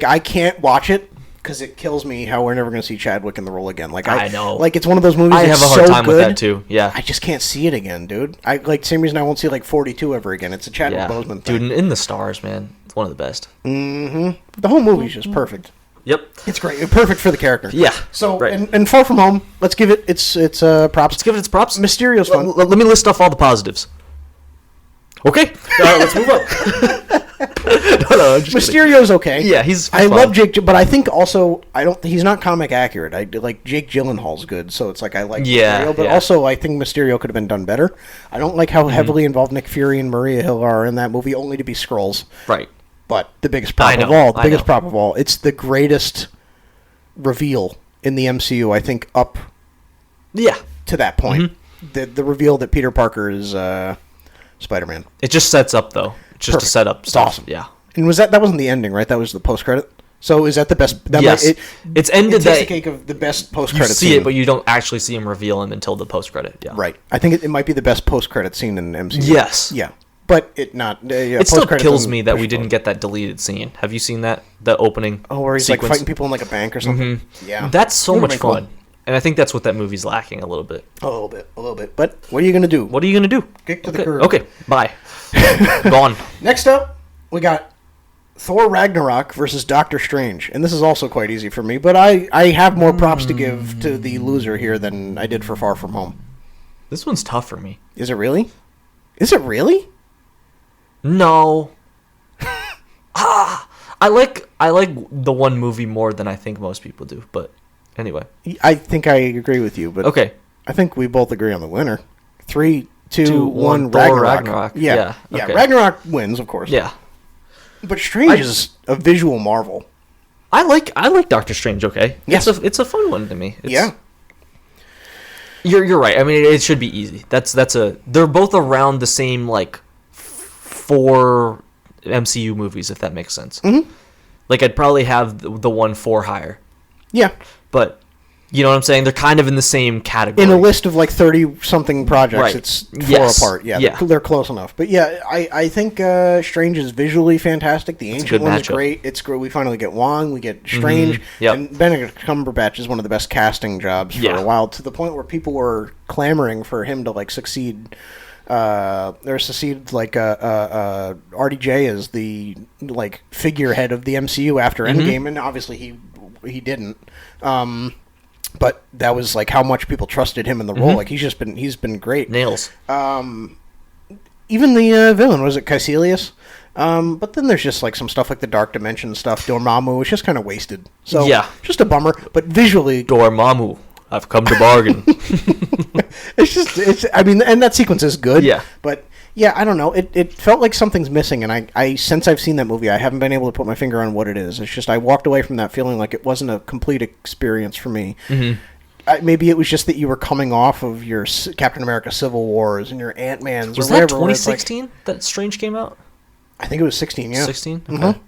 Speaker 1: I can't watch it because it kills me how we're never going to see Chadwick in the role again. Like I know. Like, it's one of those movies
Speaker 2: I have a hard time with that, too. Yeah.
Speaker 1: I just can't see it again, dude. Same reason I won't see, 42 ever again. It's a Chadwick Boseman thing.
Speaker 2: Dude, In the Stars, man. It's one of the best.
Speaker 1: Mm-hmm. The whole movie's just perfect.
Speaker 2: Yep.
Speaker 1: It's great. Perfect for the character.
Speaker 2: Yeah.
Speaker 1: So, right. and Far From Home, let's give it its props.
Speaker 2: Let's give it its props.
Speaker 1: Mysterio's fun.
Speaker 2: Let me list off all the positives. Okay. Let's move on. No,
Speaker 1: Mysterio's okay.
Speaker 2: Yeah, he's
Speaker 1: I love Jake, but I think also he's not comic accurate. I like Jake Gyllenhaal's good, so it's like I like Mysterio, but also I think Mysterio could have been done better. I don't like how heavily involved Nick Fury and Maria Hill are in that movie, only to be Skrulls.
Speaker 2: Right.
Speaker 1: But the biggest prop of all, it's the greatest reveal in the MCU, I think, up to that point. Mm-hmm. The reveal that Peter Parker is Spider-Man.
Speaker 2: It just sets up, though. Just to set up stuff.
Speaker 1: Awesome. Yeah. And that wasn't the ending, right? That was the post-credit? So is that the best?
Speaker 2: Yes. It's ended
Speaker 1: that... It's the cake of the best post-credit scene.
Speaker 2: You see it, but you don't actually see him reveal him until the post-credit. Yeah.
Speaker 1: Right. I think it might be the best post-credit scene in the MCU.
Speaker 2: Yes.
Speaker 1: Yeah. But it
Speaker 2: still kills me that we didn't get that deleted scene. Have you seen that? The opening
Speaker 1: where he's
Speaker 2: sequence?
Speaker 1: Fighting people in a bank or something?
Speaker 2: Mm-hmm. Yeah. That's so much fun. And I think that's what that movie's lacking a little bit.
Speaker 1: A little bit. But what are you gonna do?
Speaker 2: What are you gonna do?
Speaker 1: Kick to the curb.
Speaker 2: Okay, bye. Gone.
Speaker 1: Next up, we got Thor Ragnarok versus Doctor Strange, and this is also quite easy for me. But I have more props to give to the loser here than I did for Far From Home.
Speaker 2: This one's tough for me.
Speaker 1: Is it really? Is it really?
Speaker 2: No. I like the one movie more than I think most people do, but anyway.
Speaker 1: I think I agree with you, but
Speaker 2: okay.
Speaker 1: I think we both agree on the winner. 3, 2,
Speaker 2: 2,
Speaker 1: 1,
Speaker 2: Thor
Speaker 1: Ragnarok. Yeah.
Speaker 2: Okay.
Speaker 1: Ragnarok wins, of course.
Speaker 2: Yeah.
Speaker 1: But Strange is a visual marvel.
Speaker 2: I like Doctor Strange, okay?
Speaker 1: Yes.
Speaker 2: It's a fun one to me.
Speaker 1: Yeah.
Speaker 2: You're right. I mean, it should be easy. They're both around the same, like, 4 MCU movies, if that makes sense.
Speaker 1: Mm-hmm.
Speaker 2: Like, I'd probably have the one 4 higher.
Speaker 1: Yeah.
Speaker 2: But, you know what I'm saying? They're kind of in the same category.
Speaker 1: In a list of, like, 30-something projects,
Speaker 2: right.
Speaker 1: it's 4 apart. Yeah, they're close enough. But, yeah, I think Strange is visually fantastic. The Ancient one is great. It's great. We finally get Wong. We get Strange.
Speaker 2: Mm-hmm. Yep.
Speaker 1: And Benedict Cumberbatch is one of the best casting jobs for a while, to the point where people were clamoring for him to, like, succeed. Like RDJ is the like figurehead of the MCU after Endgame, and obviously he didn't. But that was like how much people trusted him in the role. Like he's been great.
Speaker 2: Nails.
Speaker 1: Even the villain, was it Caecilius? But then there's just like some stuff like the Dark Dimension stuff. Dormammu was just kind of wasted. So yeah, just a bummer. But visually,
Speaker 2: Dormammu, I've come to bargain.
Speaker 1: I mean, and that sequence is good.
Speaker 2: Yeah.
Speaker 1: But, yeah, I don't know. It felt like something's missing, and I since I've seen that movie, I haven't been able to put my finger on what it is. It's just I walked away from that feeling like it wasn't a complete experience for me. Mm-hmm. Maybe it was just that you were coming off of your Captain America Civil Wars and your Ant-Man's.
Speaker 2: Was that 2016 that Strange came out?
Speaker 1: I think it was 16, yeah.
Speaker 2: 16? Okay.
Speaker 1: Mm-hmm.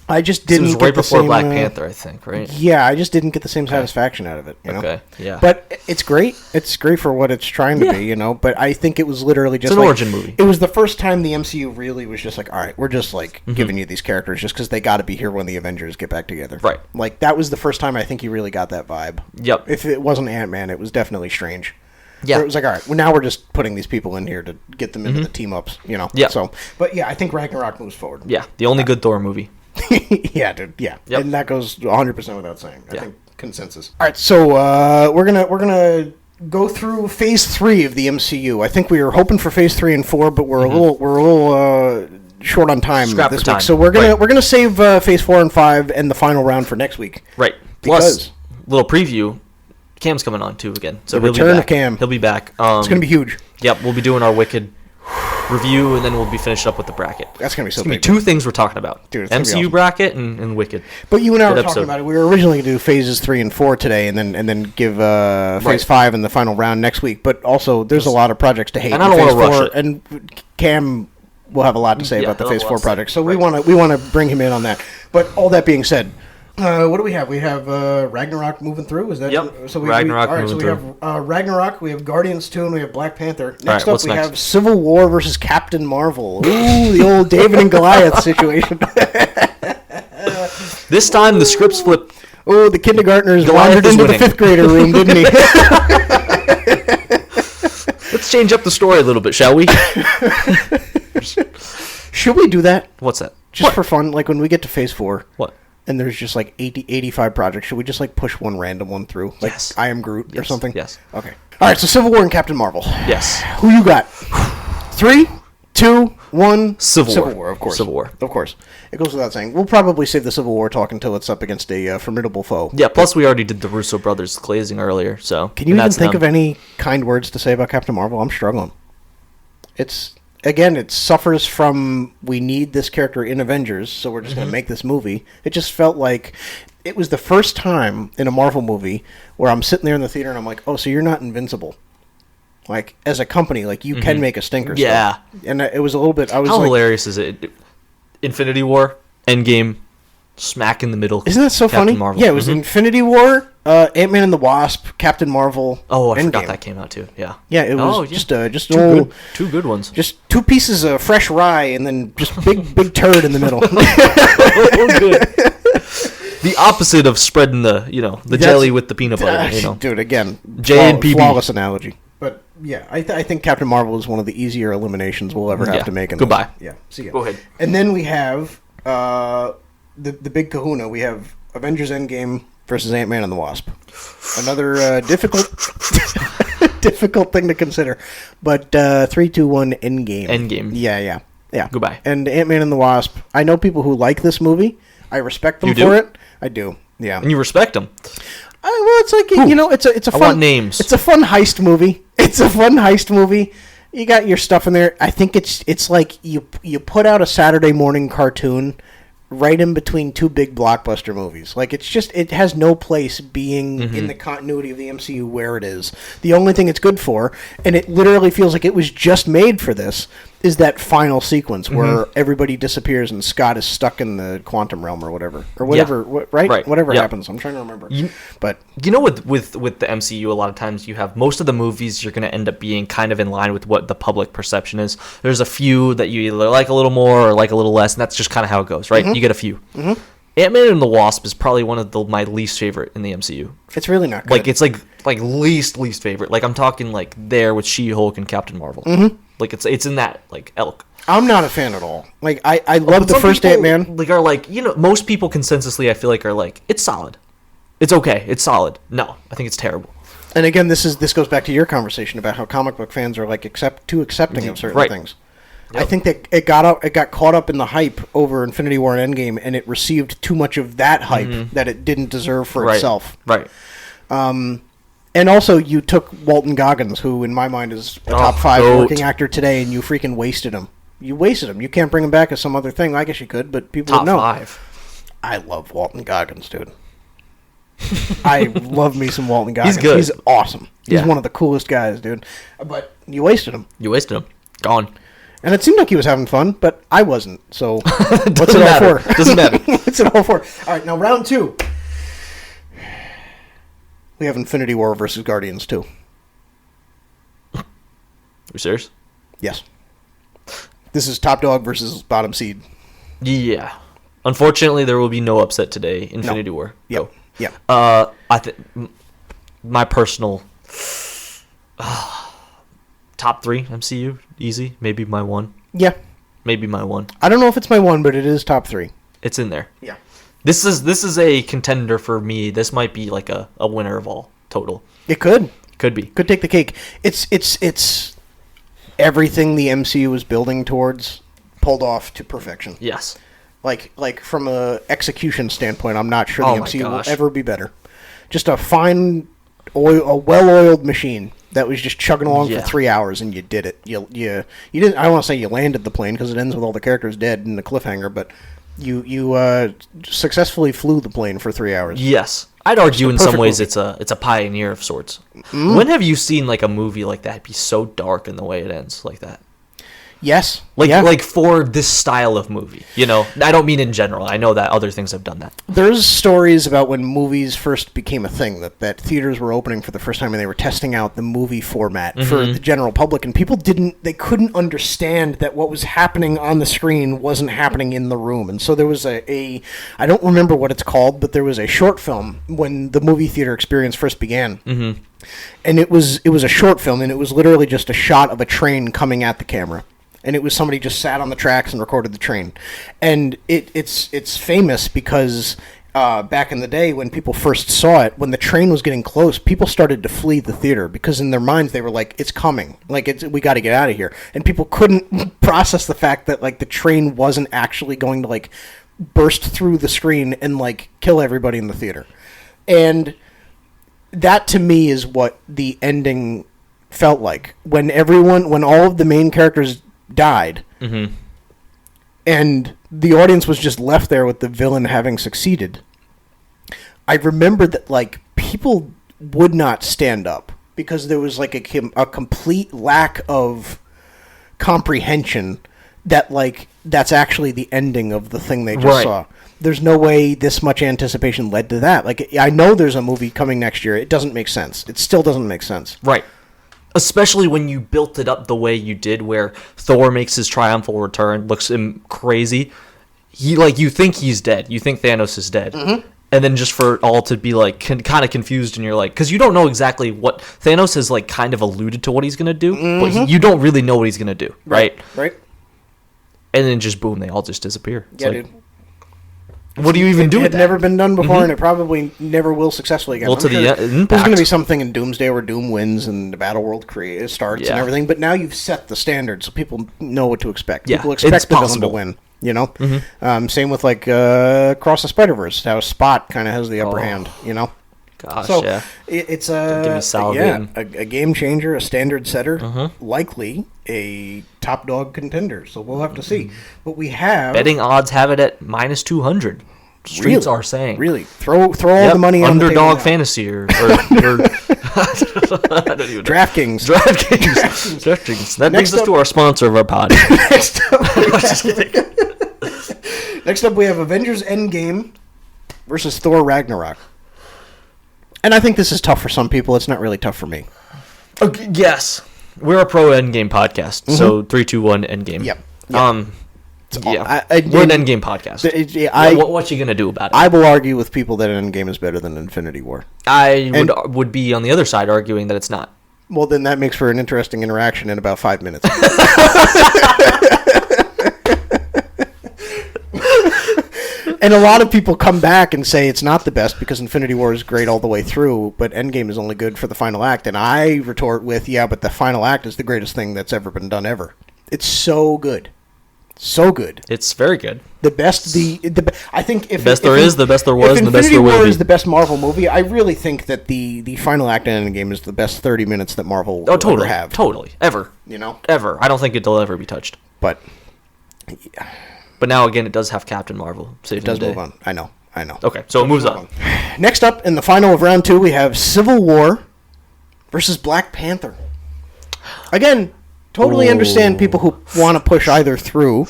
Speaker 1: I just didn't.
Speaker 2: It was right before Black Panther, I think, right?
Speaker 1: Yeah, I just didn't get the same satisfaction out of it. You know?
Speaker 2: Okay, yeah.
Speaker 1: But it's great. It's great for what it's trying to be, you know. But I think it was literally just
Speaker 2: an origin movie.
Speaker 1: It was the first time the MCU really was just like, all right, we're just like giving you these characters just because they got to be here when the Avengers get back together.
Speaker 2: Right.
Speaker 1: Like that was the first time I think you really got that vibe.
Speaker 2: Yep.
Speaker 1: If it wasn't Ant-Man, it was definitely Strange.
Speaker 2: Yeah.
Speaker 1: Where it was like, all right, well, now we're just putting these people in here to get them into the team ups, you know.
Speaker 2: Yeah.
Speaker 1: So, but yeah, I think Ragnarok moves forward.
Speaker 2: Yeah, the only good Thor movie.
Speaker 1: Yeah, dude. Yeah,
Speaker 2: yep.
Speaker 1: And that goes 100% without saying. I think consensus. All right, so we're gonna go through Phase 3 of the MCU. I think we were hoping for Phase 3 and 4, but we're a little short on time this week. So we're gonna save Phase 4 and 5 and the final round for next week.
Speaker 2: Right. Plus, little preview. Cam's coming on too again. So
Speaker 1: the return of Cam.
Speaker 2: He'll be back.
Speaker 1: It's gonna be huge.
Speaker 2: Yep, we'll be doing our Wicked review, and then we'll be finished up with the bracket.
Speaker 1: That's going to be so
Speaker 2: big.
Speaker 1: It's
Speaker 2: going to be 2 things we're talking about.
Speaker 1: Dude,
Speaker 2: MCU awesome. Bracket and Wicked.
Speaker 1: But you and I were talking about it. We were originally going to do Phases 3 and 4 today, and then give Phase 5 in the final round next week. But also, there's a lot of projects to hate.
Speaker 2: And I don't want to rush it.
Speaker 1: And Cam will have a lot to say about the Phase 4 project. So we want to bring him in on that. But all that being said, what do we have? We have Ragnarok moving through. Is that so?
Speaker 2: Ragnarok
Speaker 1: all right,
Speaker 2: moving
Speaker 1: so we have Ragnarok. We have Guardians 2, and we have Black Panther. Next up, we have Civil War versus Captain Marvel. Ooh, the old David and Goliath situation.
Speaker 2: This time the scripts flipped.
Speaker 1: Oh, the kindergartners wandered into the 5th grader room, didn't he?
Speaker 2: Let's change up the story a little bit, shall we?
Speaker 1: Should we do that?
Speaker 2: What's that?
Speaker 1: Just for fun, like when we get to Phase 4.
Speaker 2: What?
Speaker 1: And there's just like 85 projects. Should we just like push one random one through? Like
Speaker 2: yes.
Speaker 1: I Am Groot or something?
Speaker 2: Yes.
Speaker 1: Okay. All right, so Civil War and Captain Marvel.
Speaker 2: Yes.
Speaker 1: Who you got? 3, 2, 1.
Speaker 2: Civil
Speaker 1: War, of course.
Speaker 2: Civil War.
Speaker 1: Of course. It goes without saying. We'll probably save the Civil War talk until it's up against a formidable foe.
Speaker 2: Yeah, plus we already did the Russo Brothers glazing earlier, so...
Speaker 1: Can you even think of any kind words to say about Captain Marvel? I'm struggling. Again, it suffers from we need this character in Avengers, so we're just going to make this movie. It just felt like it was the first time in a Marvel movie where I'm sitting there in the theater and I'm like, oh, so you're not invincible. Like, as a company, like, you can make a stinker.
Speaker 2: Yeah.
Speaker 1: Stuff. And it was a little bit...
Speaker 2: How hilarious is it? Infinity War, Endgame, smack in the middle.
Speaker 1: Isn't that so
Speaker 2: Captain
Speaker 1: funny?
Speaker 2: Marvel.
Speaker 1: Yeah, it was Infinity War, Ant-Man and the Wasp, Captain Marvel.
Speaker 2: Oh, I
Speaker 1: Endgame.
Speaker 2: forgot that came out too. Yeah.
Speaker 1: Yeah, it was just
Speaker 2: two good ones.
Speaker 1: Just 2 pieces of fresh rye and then just big turd in the middle.
Speaker 2: Oh, good. the opposite of spreading the jelly with the peanut butter.
Speaker 1: Dude, again,
Speaker 2: J and PB.
Speaker 1: Flawless analogy. But yeah, I think Captain Marvel is one of the easier eliminations we'll ever have to make.
Speaker 2: Goodbye.
Speaker 1: Yeah, see ya.
Speaker 2: Go ahead.
Speaker 1: And then we have the big kahuna. We have Avengers Endgame versus Ant-Man and the Wasp. Another difficult thing to consider. But 3, 2, 1, Endgame.
Speaker 2: Endgame.
Speaker 1: Yeah.
Speaker 2: Goodbye.
Speaker 1: And Ant-Man and the Wasp. I know people who like this movie. I respect them for it. I do. Yeah.
Speaker 2: And you respect them.
Speaker 1: Well, it's like it's a fun.
Speaker 2: I want names.
Speaker 1: It's a fun heist movie. You got your stuff in there. I think it's like you put out a Saturday morning cartoon right in between two big blockbuster movies. Like it has no place being in the continuity of the MCU where it is. The only thing it's good for, and it literally feels like it was just made for this, is that final sequence where everybody disappears and Scott is stuck in the quantum realm or whatever. Right? Whatever happens. I'm trying to remember. But
Speaker 2: you know, with the MCU, a lot of times you have most of the movies you're going to end up being kind of in line with what the public perception is. There's a few that you either like a little more or like a little less, and that's just kind of how it goes, right? You get a few. Ant-Man and the Wasp is probably one of my least favorite in the MCU.
Speaker 1: It's really not good.
Speaker 2: Like, it's like least favorite. Like, I'm talking like there with She-Hulk and Captain Marvel. Like, it's in that like elk.
Speaker 1: I'm not a fan at all. Like, I love the first Ant-Man.
Speaker 2: Like, are like, most people consensusly, I feel like, are like, it's solid. It's okay. It's solid. No, I think it's terrible.
Speaker 1: And again, this goes back to your conversation about how comic book fans are like too accepting of certain things. Yep. I think that it got caught up in the hype over Infinity War and Endgame, and it received too much of that hype that it didn't deserve for itself.
Speaker 2: Right.
Speaker 1: And also, you took Walton Goggins, who in my mind is a top 5 working actor today, and you freaking wasted him. You wasted him. You can't bring him back as some other thing. I guess you could, but people would know.
Speaker 2: Top 5.
Speaker 1: I love Walton Goggins, dude. I love me some Walton Goggins.
Speaker 2: He's good.
Speaker 1: He's awesome. He's one of the coolest guys, dude. But you wasted him.
Speaker 2: Gone.
Speaker 1: And it seemed like he was having fun, but I wasn't. So what's it all for?
Speaker 2: Doesn't matter.
Speaker 1: What's it all for? All right, now round 2. We have Infinity War versus Guardians 2.
Speaker 2: Are you serious?
Speaker 1: Yes. This is top dog versus bottom seed.
Speaker 2: Yeah. Unfortunately, there will be no upset today. Infinity War.
Speaker 1: Yep.
Speaker 2: Go.
Speaker 1: Yeah.
Speaker 2: I think my personal top 3 MCU easy. Maybe my 1.
Speaker 1: Yeah.
Speaker 2: Maybe my 1.
Speaker 1: I don't know if it's my 1, but it is top 3.
Speaker 2: It's in there.
Speaker 1: Yeah.
Speaker 2: This is a contender for me. This might be like a winner of all total.
Speaker 1: It could
Speaker 2: be.
Speaker 1: Could take the cake. It's everything the MCU was building towards pulled off to perfection.
Speaker 2: Yes.
Speaker 1: Like from a execution standpoint, I'm not sure the MCU will ever be better. Just a well-oiled machine that was just chugging along for 3 hours, and you did it. You didn't. I don't want to say you landed the plane because it ends with all the characters dead in the cliffhanger, but you successfully flew the plane for 3 hours.
Speaker 2: Yes. I'd argue in some ways
Speaker 1: movie.
Speaker 2: it's a pioneer of sorts. When have you seen like a movie like that be so dark in the way it ends like that?
Speaker 1: Yes.
Speaker 2: Like for this style of movie, I don't mean in general. I know that other things have done that.
Speaker 1: There's stories about when movies first became a thing, that theaters were opening for the first time and they were testing out the movie format for the general public, and people couldn't understand that what was happening on the screen wasn't happening in the room. And so there was I don't remember what it's called, but there was a short film when the movie theater experience first began. And it was a short film, and it was literally just a shot of a train coming at the camera. And it was somebody just sat on the tracks and recorded the train. And it's famous because back in the day when people first saw it, when the train was getting close, people started to flee the theater because in their minds they were like, it's coming. Like, we got to get out of here. And people couldn't process the fact that, like, the train wasn't actually going to, like, burst through the screen and, like, kill everybody in the theater. And that, to me, is what the ending felt like. When all of the main characters died, and the audience was just left there with the villain having succeeded, I remember that, like, people would not stand up because there was, like, a complete lack of comprehension that, like, that's actually the ending of the thing they just saw. There's no way this much anticipation led to that. Like, I know there's a movie coming next year. It doesn't make sense. It still doesn't make sense.
Speaker 2: Right. Especially when you built it up the way you did, where Thor makes his triumphal return, looks crazy. You think he's dead. You think Thanos is dead. and then just for all to be like kind of confused, and you're like, because you don't know exactly what Thanos has like kind of alluded to what he's gonna do, but you don't really know what he's gonna do, right?
Speaker 1: Right.
Speaker 2: And then just boom, they all just disappear. It's
Speaker 1: Yeah,
Speaker 2: like,
Speaker 1: dude.
Speaker 2: what do you even do with
Speaker 1: It had
Speaker 2: that?
Speaker 1: never been done before, and it probably never will successfully again.
Speaker 2: Well, to the
Speaker 1: there's
Speaker 2: impact.
Speaker 1: going to be something in Doomsday where Doom wins and the Battle World starts and
Speaker 2: Yeah.
Speaker 1: everything, but now you've set the standard, so people know what to expect.
Speaker 2: Yeah,
Speaker 1: People expect
Speaker 2: it's
Speaker 1: the villain to
Speaker 2: possible.
Speaker 1: win, you know? Same with, like, Across the Spider-Verse, how Spot kind of has the upper hand, you know?
Speaker 2: Gosh,
Speaker 1: So
Speaker 2: yeah.
Speaker 1: it's
Speaker 2: Give me salivating.
Speaker 1: a game changer, a standard setter, likely a top dog contender. So we'll have to see. But we have
Speaker 2: Betting odds have it at minus 200. Streets are saying.
Speaker 1: really throw all the money on the table
Speaker 2: Underdog
Speaker 1: now.
Speaker 2: fantasy or I don't even know.
Speaker 1: DraftKings.
Speaker 2: DraftKings. That brings us
Speaker 1: up-
Speaker 2: to our sponsor of our pod.
Speaker 1: Next up,
Speaker 2: Just kidding.
Speaker 1: next up, we have Avengers Endgame versus Thor Ragnarok. And I think this is tough for some people. It's not really tough for me.
Speaker 2: Okay, yes. We're a pro Endgame podcast. So 3, 2, 1 Endgame.
Speaker 1: Yep.
Speaker 2: Yeah. We're an Endgame podcast. What you gonna do about it?
Speaker 1: I will argue with people that Endgame is better than Infinity War.
Speaker 2: I would be on the other side arguing that it's not.
Speaker 1: Well, then that makes for an interesting interaction in about 5 minutes. And a lot of people come back and say it's not the best because Infinity War is great all the way through, but Endgame is only good for the final act. And I retort with, yeah, but the final act is the greatest thing that's ever been done ever. It's so good. So good.
Speaker 2: It's very good.
Speaker 1: The best, I think if
Speaker 2: The best there is, the best there was, and the best there
Speaker 1: Infinity
Speaker 2: will
Speaker 1: War
Speaker 2: be.
Speaker 1: is the best Marvel movie, I really think that the final act in Endgame is the best 30 minutes that Marvel will ever have.
Speaker 2: Totally. Ever.
Speaker 1: You know?
Speaker 2: Ever. I don't think it'll ever be touched.
Speaker 1: But
Speaker 2: But now, again, it does have Captain Marvel.
Speaker 1: it does move on. I know.
Speaker 2: Okay, so it moves on.
Speaker 1: Next up, in the final of round 2, we have Civil War versus Black Panther. Again, totally understand people who want to push either through,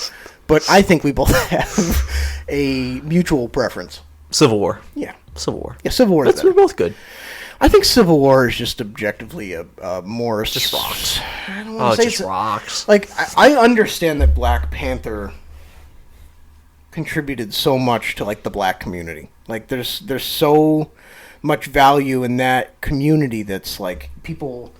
Speaker 1: but I think we both have a mutual preference.
Speaker 2: Civil War.
Speaker 1: Yeah.
Speaker 2: Civil War.
Speaker 1: Yeah, Civil War is
Speaker 2: We're
Speaker 1: better.
Speaker 2: both good.
Speaker 1: I think Civil War is just objectively a more...
Speaker 2: Just rocks.
Speaker 1: I don't
Speaker 2: Oh,
Speaker 1: want
Speaker 2: it
Speaker 1: to say
Speaker 2: just rocks.
Speaker 1: Like, I understand that Black Panther contributed so much to, like, the black community. Like, there's so much value in that community that's, like, people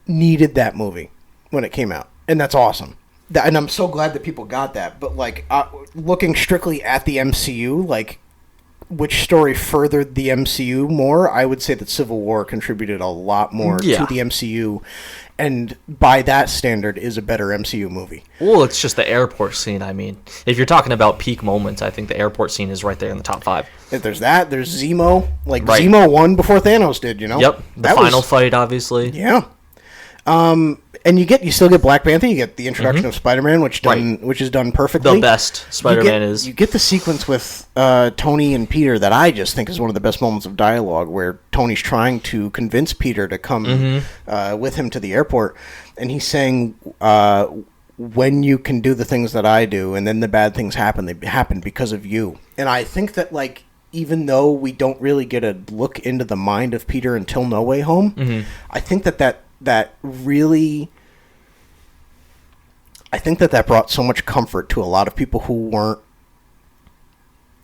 Speaker 1: needed that movie when it came out. And that's awesome. And I'm so glad that people got that. But, like, looking strictly at the MCU, like, which story furthered the MCU more, I would say that Civil War contributed a lot more to the MCU, and by that standard is a better MCU movie.
Speaker 2: Well, it's just the airport scene. I mean, if you're talking about peak moments, I think the airport scene is right there in the top 5.
Speaker 1: If there's that, there's Zemo. Like,
Speaker 2: Right.
Speaker 1: Zemo won before Thanos did, you know?
Speaker 2: Yep, the final fight, obviously.
Speaker 1: Yeah. And you still get Black Panther, you get the introduction of Spider-Man, which is done perfectly.
Speaker 2: The best Spider-Man is.
Speaker 1: You get the sequence with Tony and Peter that I just think is one of the best moments of dialogue, where Tony's trying to convince Peter to come with him to the airport, and he's saying, when you can do the things that I do, and then the bad things happen, they happen because of you. And I think that, like, even though we don't really get a look into the mind of Peter until No Way Home, I think that really... I think that brought so much comfort to a lot of people who weren't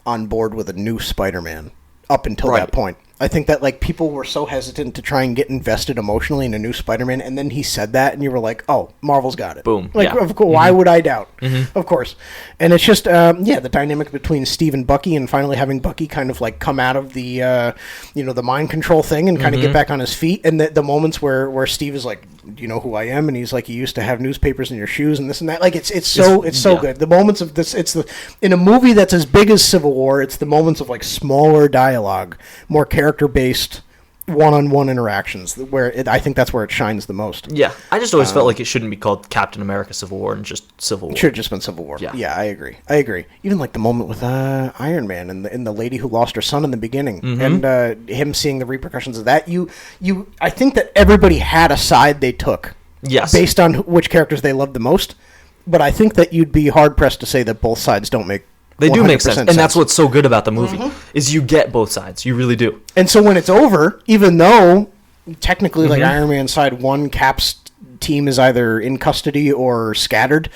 Speaker 1: on board with a new Spider-Man up until that point. I think that, like, people were so hesitant to try and get invested emotionally in a new Spider-Man, and then he said that, and you were like, oh, Marvel's got it.
Speaker 2: Boom.
Speaker 1: Like,
Speaker 2: Yeah.
Speaker 1: of course, why would I doubt? Of course. And it's just, the dynamic between Steve and Bucky, and finally having Bucky kind of, like, come out of the, the mind control thing and kind of get back on his feet, and the moments where Steve is like, do you know who I am? And he's like, you used to have newspapers in your shoes and this and that. Like, it's so good. The moments of this, in a movie that's as big as Civil War, it's the moments of, like, smaller dialogue, more character-based, one-on-one interactions where I think that's where it shines the most.
Speaker 2: Yeah, I just always felt like it shouldn't be called Captain America Civil War and just Civil War.
Speaker 1: It should have just been Civil War. Yeah, I agree. Even like the moment with Iron Man and the lady who lost her son in the beginning, and him seeing the repercussions of that. I think that everybody had a side they took.
Speaker 2: Yes.
Speaker 1: Based on which characters they loved the most, but I think that you'd be hard pressed to say that both sides don't make.
Speaker 2: They do make sense, and that's what's so good about the movie is you get both sides. You really do.
Speaker 1: And so when it's over, even though technically, like, Iron Man side 1, Cap's team is either in custody or scattered,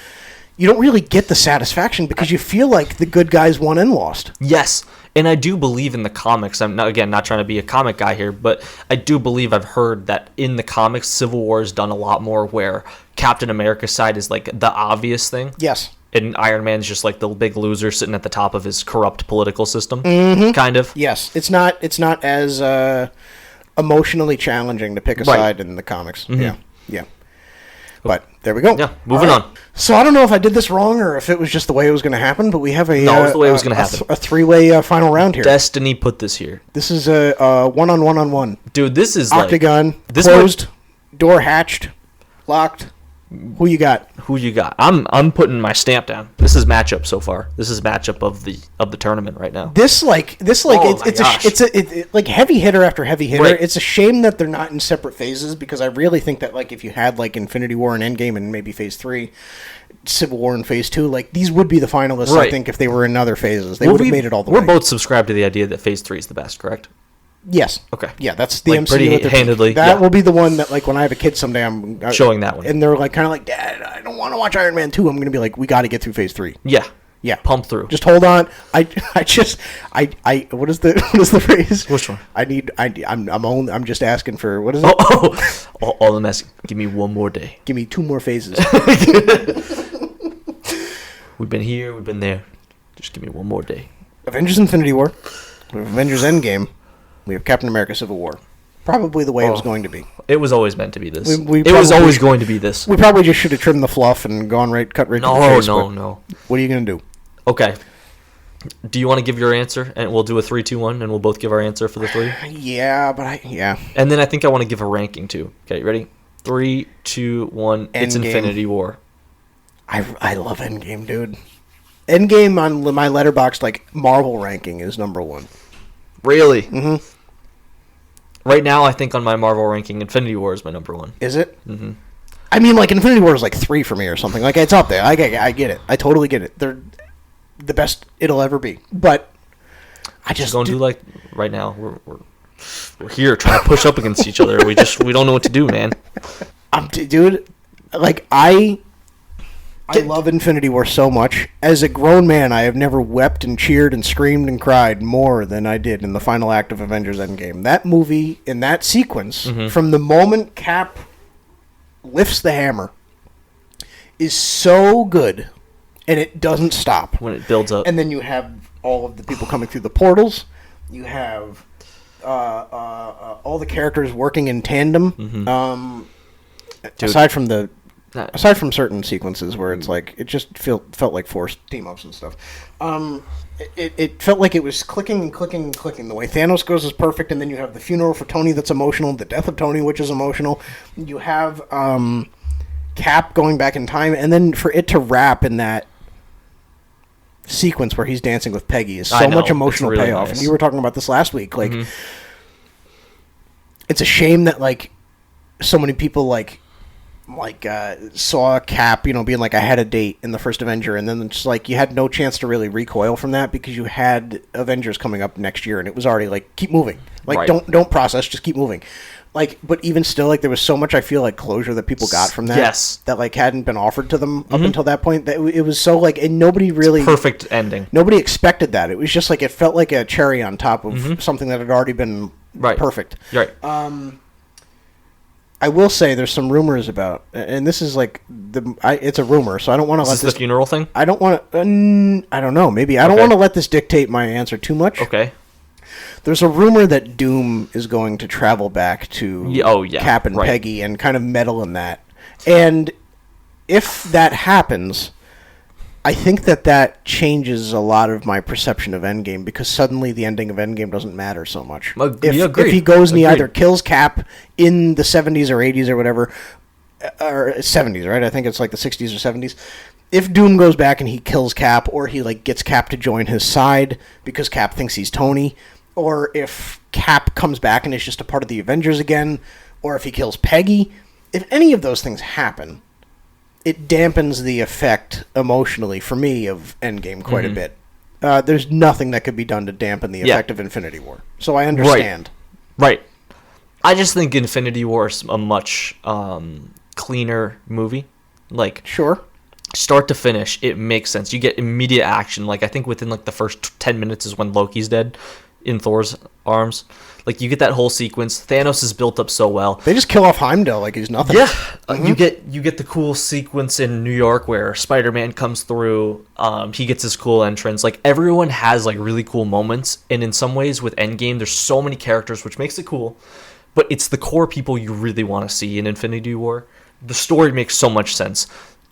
Speaker 1: you don't really get the satisfaction because you feel like the good guys won and lost.
Speaker 2: Yes, And I do believe in the comics. I'm not trying to be a comic guy here, but I do believe I've heard that in the comics, Civil War is done a lot more where Captain America's side is like the obvious thing.
Speaker 1: Yes.
Speaker 2: And Iron Man's just like the big loser sitting at the top of his corrupt political system, kind of.
Speaker 1: Yes, it's not as emotionally challenging to pick a side in the comics. Yeah. But there we go.
Speaker 2: Yeah, moving on.
Speaker 1: So I don't know if I did this wrong or if it was just the way it was going to happen, but we have a
Speaker 2: No, it's the way it was going to happen.
Speaker 1: A three-way final round here.
Speaker 2: Destiny put this here.
Speaker 1: This is a one-on-one-on-one.
Speaker 2: Dude, this is
Speaker 1: octagon, closed, door hatched, locked. Who you got?
Speaker 2: Who you got? I'm putting my stamp down. This is matchup so far. This is matchup of the tournament right now.
Speaker 1: It's like heavy hitter after heavy hitter.
Speaker 2: Right.
Speaker 1: It's a shame that they're not in separate phases because I really think that like if you had like Infinity War and Endgame and maybe Phase 3, Civil War and Phase 2, like these would be the finalists. Right. I think if they were in other phases, they would have made it all the way.
Speaker 2: We're both subscribed to the idea that Phase 3 is the best, correct?
Speaker 1: Yes.
Speaker 2: Okay.
Speaker 1: Yeah, that's the
Speaker 2: like
Speaker 1: MCU.
Speaker 2: Pretty handedly.
Speaker 1: That will be the one that, like, when I have a kid someday, I'm
Speaker 2: showing that one.
Speaker 1: And they're like, kind of like, Dad, I don't want to watch Iron Man 2. I'm going to be like, we got to get through Phase 3.
Speaker 2: Yeah.
Speaker 1: Yeah.
Speaker 2: Pump through.
Speaker 1: Just hold on. I what is the phrase?
Speaker 2: Which one?
Speaker 1: I'm just asking for, what is it?
Speaker 2: All I'm asking, give me one more day.
Speaker 1: Give me 2 more phases.
Speaker 2: We've been here, we've been there. Just give me one more day.
Speaker 1: Avengers Infinity War. We have Avengers Endgame. We have Captain America Civil War. Probably the way it was going to be.
Speaker 2: It was always meant to be this.
Speaker 1: It
Speaker 2: was always going to be this.
Speaker 1: We probably just should have trimmed the fluff and cut right to the chase.
Speaker 2: No.
Speaker 1: What are you going to do?
Speaker 2: Okay. Do you want to give your answer? And we'll do a 3-2-1, and we'll both give our answer for the 3?
Speaker 1: Yeah.
Speaker 2: And then I think I want to give a ranking, too. Okay, you ready? 3, 2, 1. It's Infinity War.
Speaker 1: I love Endgame, dude. Endgame on my Letterboxd, like, Marvel ranking is number 1.
Speaker 2: Really?
Speaker 1: Mm-hmm.
Speaker 2: Right now, I think on my Marvel ranking, Infinity War is my number 1.
Speaker 1: Is it? Mm-hmm. I mean, like, Infinity War is like 3 for me or something. Like, it's up there. I get it. I totally get it. They're the best it'll ever be. But I just
Speaker 2: going to do like right now. We're here trying to push up against each other. We don't know what to do, man.
Speaker 1: Dude, like I love Infinity War so much. As a grown man, I have never wept and cheered and screamed and cried more than I did in the final act of Avengers Endgame. That movie, in that sequence, from the moment Cap lifts the hammer, is so good, and it doesn't stop.
Speaker 2: When it builds up.
Speaker 1: And then you have all of the people coming through the portals. You have all the characters working in tandem. Aside from certain sequences where it's like it just felt like forced team ups and stuff. It felt like it was clicking and clicking and clicking. The way Thanos goes is perfect, and then you have the funeral for Tony that's emotional, the death of Tony, which is emotional. You have Cap going back in time, and then for it to wrap in that sequence where he's dancing with Peggy is so much emotional really payoff. Nice. And you were talking about this last week. Like, it's a shame that like so many people saw Cap, being like, I had a date in the first Avenger, and then it's like you had no chance to really recoil from that because you had Avengers coming up next year, and it was already like, keep moving. Like,
Speaker 2: right.
Speaker 1: don't process, just keep moving. Like, but even still, like, there was so much, I feel like, closure that people got from that.
Speaker 2: Yes.
Speaker 1: That, like, hadn't been offered to them up until that point. That it was so, like, and nobody really...
Speaker 2: It's perfect ending.
Speaker 1: Nobody expected that. It was just, like, it felt like a cherry on top of something that had already been perfect.
Speaker 2: Right.
Speaker 1: I will say there's some rumors about, and this is, like, it's a rumor, so I don't want to let this...
Speaker 2: the funeral thing?
Speaker 1: I don't want to... I don't know, maybe. I don't want to let this dictate my answer too much.
Speaker 2: Okay.
Speaker 1: There's a rumor that Doom is going to travel back to Cap and Peggy and kind of meddle in that. And if that happens, I think that changes a lot of my perception of Endgame because suddenly the ending of Endgame doesn't matter so much. If he goes and he either kills Cap in the 70s or 80s or whatever, or 70s, right? I think it's like the 60s or 70s. If Doom goes back and he kills Cap, or he like gets Cap to join his side because Cap thinks he's Tony, or if Cap comes back and is just a part of the Avengers again, or if he kills Peggy, if any of those things happen, it dampens the effect emotionally for me of Endgame quite a bit. There's nothing that could be done to dampen the effect of Infinity War. So I understand.
Speaker 2: Right. I just think Infinity War is a much cleaner movie. Like,
Speaker 1: sure.
Speaker 2: start to finish, it makes sense. You get immediate action. Like, I think within like the first 10 minutes is when Loki's dead in Thor's arms. Like, you get that whole sequence. Thanos is built up so well.
Speaker 1: They just kill off Heimdall like he's nothing.
Speaker 2: Yeah, you get the cool sequence in New York where Spider-Man comes through. He gets his cool entrance. Like, everyone has like really cool moments, and in some ways with Endgame, there's so many characters, which makes it cool. But it's the core people you really want to see in Infinity War. The story makes so much sense.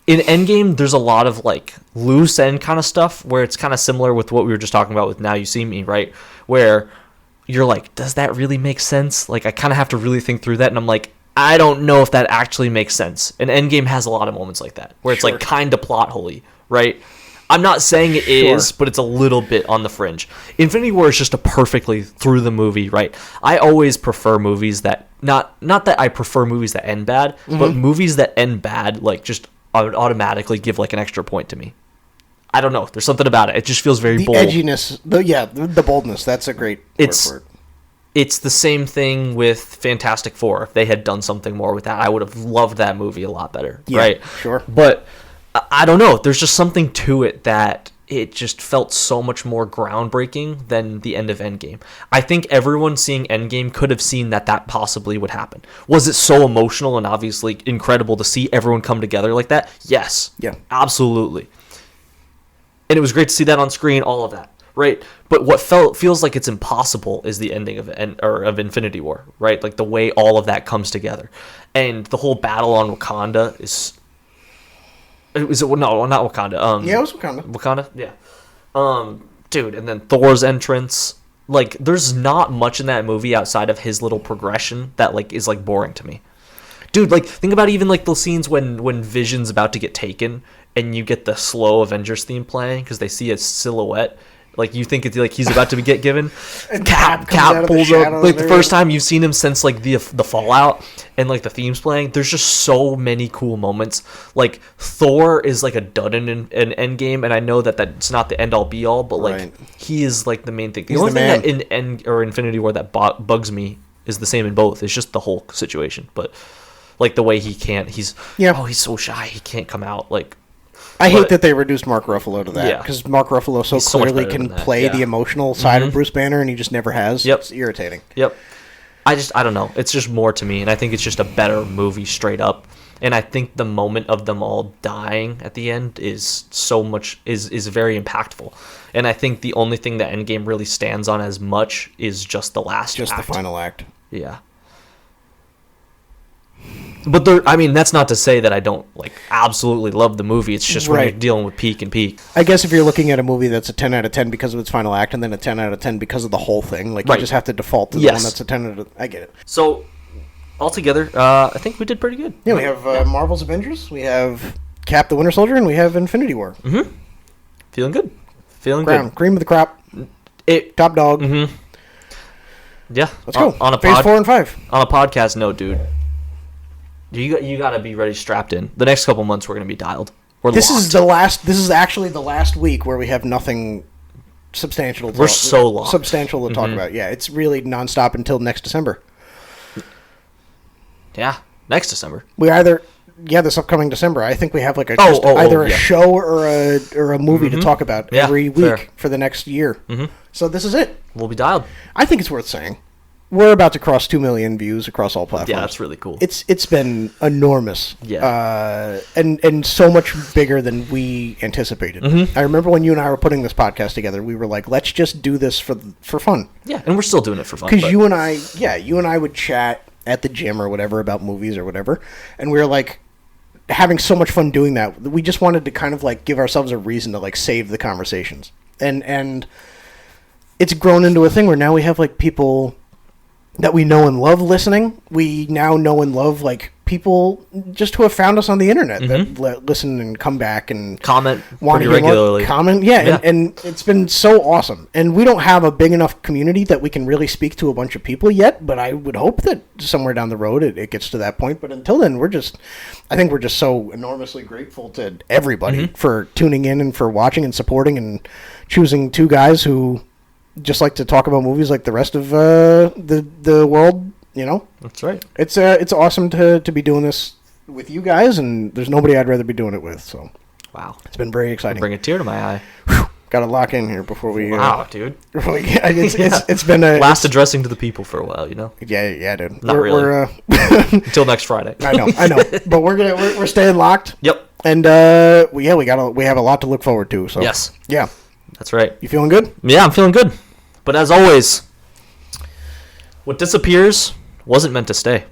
Speaker 2: In Endgame, there's a lot of like loose end kind of stuff where it's kind of similar with what we were just talking about with Now You See Me, right? Where you're like, does that really make sense? Like, I kind of have to really think through that, and I'm like, I don't know if that actually makes sense. And Endgame has a lot of moments like that, where it's like kind of plot holy, right? I'm not saying it is, but it's a little bit on the fringe. Infinity War is just a perfectly through the movie, right? I always prefer movies that, not that I prefer movies that end bad, but movies that end bad, like, just automatically give like an extra point to me. I don't know. There's something about it. It just feels very bold.
Speaker 1: The edginess, the boldness. That's a great word for it.
Speaker 2: It's the same thing with Fantastic Four. If they had done something more with that, I would have loved that movie a lot better.
Speaker 1: Yeah,
Speaker 2: right?
Speaker 1: Sure.
Speaker 2: But I don't know. There's just something to it that it just felt so much more groundbreaking than the end of Endgame. I think everyone seeing Endgame could have seen that possibly would happen. Was it so emotional and obviously incredible to see everyone come together like that? Yes.
Speaker 1: Yeah.
Speaker 2: Absolutely. And it was great to see that on screen, all of that, right? But what feels like it's impossible is the ending of Infinity War, right? Like the way all of that comes together. And the whole battle on Wakanda is... No, not Wakanda.
Speaker 1: Yeah, it was Wakanda.
Speaker 2: Wakanda? Yeah. Dude, and then Thor's entrance. Like, there's not much in that movie outside of his little progression that, like, is, like, boring to me. Dude, like, think about even, like, those scenes when Vision's about to get taken and you get the slow Avengers theme playing because they see a silhouette. Like, you think it's like he's about to get given.
Speaker 1: And
Speaker 2: Cap pulls up. Like, the first time you've seen him since, like, the Fallout and, like, the theme's playing. There's just so many cool moments. Like, Thor is, like, a dud in Endgame, and I know that's not the end-all, be-all, but, like, he is, like, the main thing. The only thing that in Infinity War that bugs me is the same in both. It's just the Hulk situation. But, like, the way he's so shy, he can't come out, like...
Speaker 1: I hate that they reduced Mark Ruffalo to that because Mark Ruffalo so clearly can play the emotional side of Bruce Banner, and he just never has.
Speaker 2: Yep.
Speaker 1: It's irritating.
Speaker 2: Yep. I don't know. It's just more to me, and I think it's just a better movie straight up. And I think the moment of them all dying at the end is so much is very impactful. And I think the only thing that Endgame really stands on as much is just the last act.
Speaker 1: The final act.
Speaker 2: Yeah. But that's not to say that I don't like absolutely love the movie. It's just when you're dealing with peak and peak.
Speaker 1: I guess if you're looking at a movie that's a 10 out of 10 because of its final act and then a 10 out of 10 because of the whole thing, like you just have to default to the one that's a 10 out of 10. I get it.
Speaker 2: So, altogether, I think we did pretty good.
Speaker 1: Yeah, we have Marvel's Avengers, we have Cap the Winter Soldier, and we have Infinity War.
Speaker 2: Mm-hmm. Feeling good. Good.
Speaker 1: Cream of the crop. Top dog.
Speaker 2: Mm-hmm. Yeah.
Speaker 1: Let's go.
Speaker 2: On a
Speaker 1: Phase 4 and 5.
Speaker 2: On a podcast note, dude. You got to be ready, strapped in. The next couple months, we're going to be dialed. This
Speaker 1: is actually the last week where we have nothing substantial. Substantial to talk about. Yeah, it's really nonstop until next December.
Speaker 2: Yeah, next December.
Speaker 1: This upcoming December. I think we have like a show or a movie to talk about every week for the next year. Mm-hmm. So this is it.
Speaker 2: We'll be dialed.
Speaker 1: I think it's worth saying. We're about to cross 2 million views across all platforms.
Speaker 2: Yeah, that's really cool.
Speaker 1: It's been enormous.
Speaker 2: Yeah.
Speaker 1: And so much bigger than we anticipated. Mm-hmm. I remember when you and I were putting this podcast together, we were like, let's just do this for fun.
Speaker 2: Yeah, and we're still doing it for fun.
Speaker 1: Because you and I would chat at the gym or whatever about movies or whatever, and we were like having so much fun doing that. We just wanted to kind of like give ourselves a reason to like save the conversations. And it's grown into a thing where now we have like people that we know and love listening. We now know and love like people just who have found us on the internet that listen and come back and
Speaker 2: comment pretty regularly.
Speaker 1: And it's been so awesome. And we don't have a big enough community that we can really speak to a bunch of people yet, but I would hope that somewhere down the road it gets to that point. But until then, I think we're just so enormously grateful to everybody for tuning in and for watching and supporting and choosing two guys who just like to talk about movies like the rest of the world, you know?
Speaker 2: That's right.
Speaker 1: It's awesome to be doing this with you guys, and there's nobody I'd rather be doing it with. So
Speaker 2: Wow.
Speaker 1: It's been very exciting.
Speaker 2: Bring a tear to my eye.
Speaker 1: Got to lock in here before we.
Speaker 2: Wow, dude.
Speaker 1: It's been a
Speaker 2: last addressing to the people for a while, you know.
Speaker 1: Yeah, dude.
Speaker 2: Not really.
Speaker 1: We're
Speaker 2: Until next Friday.
Speaker 1: I know, but we're staying locked.
Speaker 2: Yep.
Speaker 1: And we have a lot to look forward to. So
Speaker 2: yes,
Speaker 1: yeah,
Speaker 2: that's right.
Speaker 1: You feeling good?
Speaker 2: Yeah, I'm feeling good. But as always, what disappears wasn't meant to stay.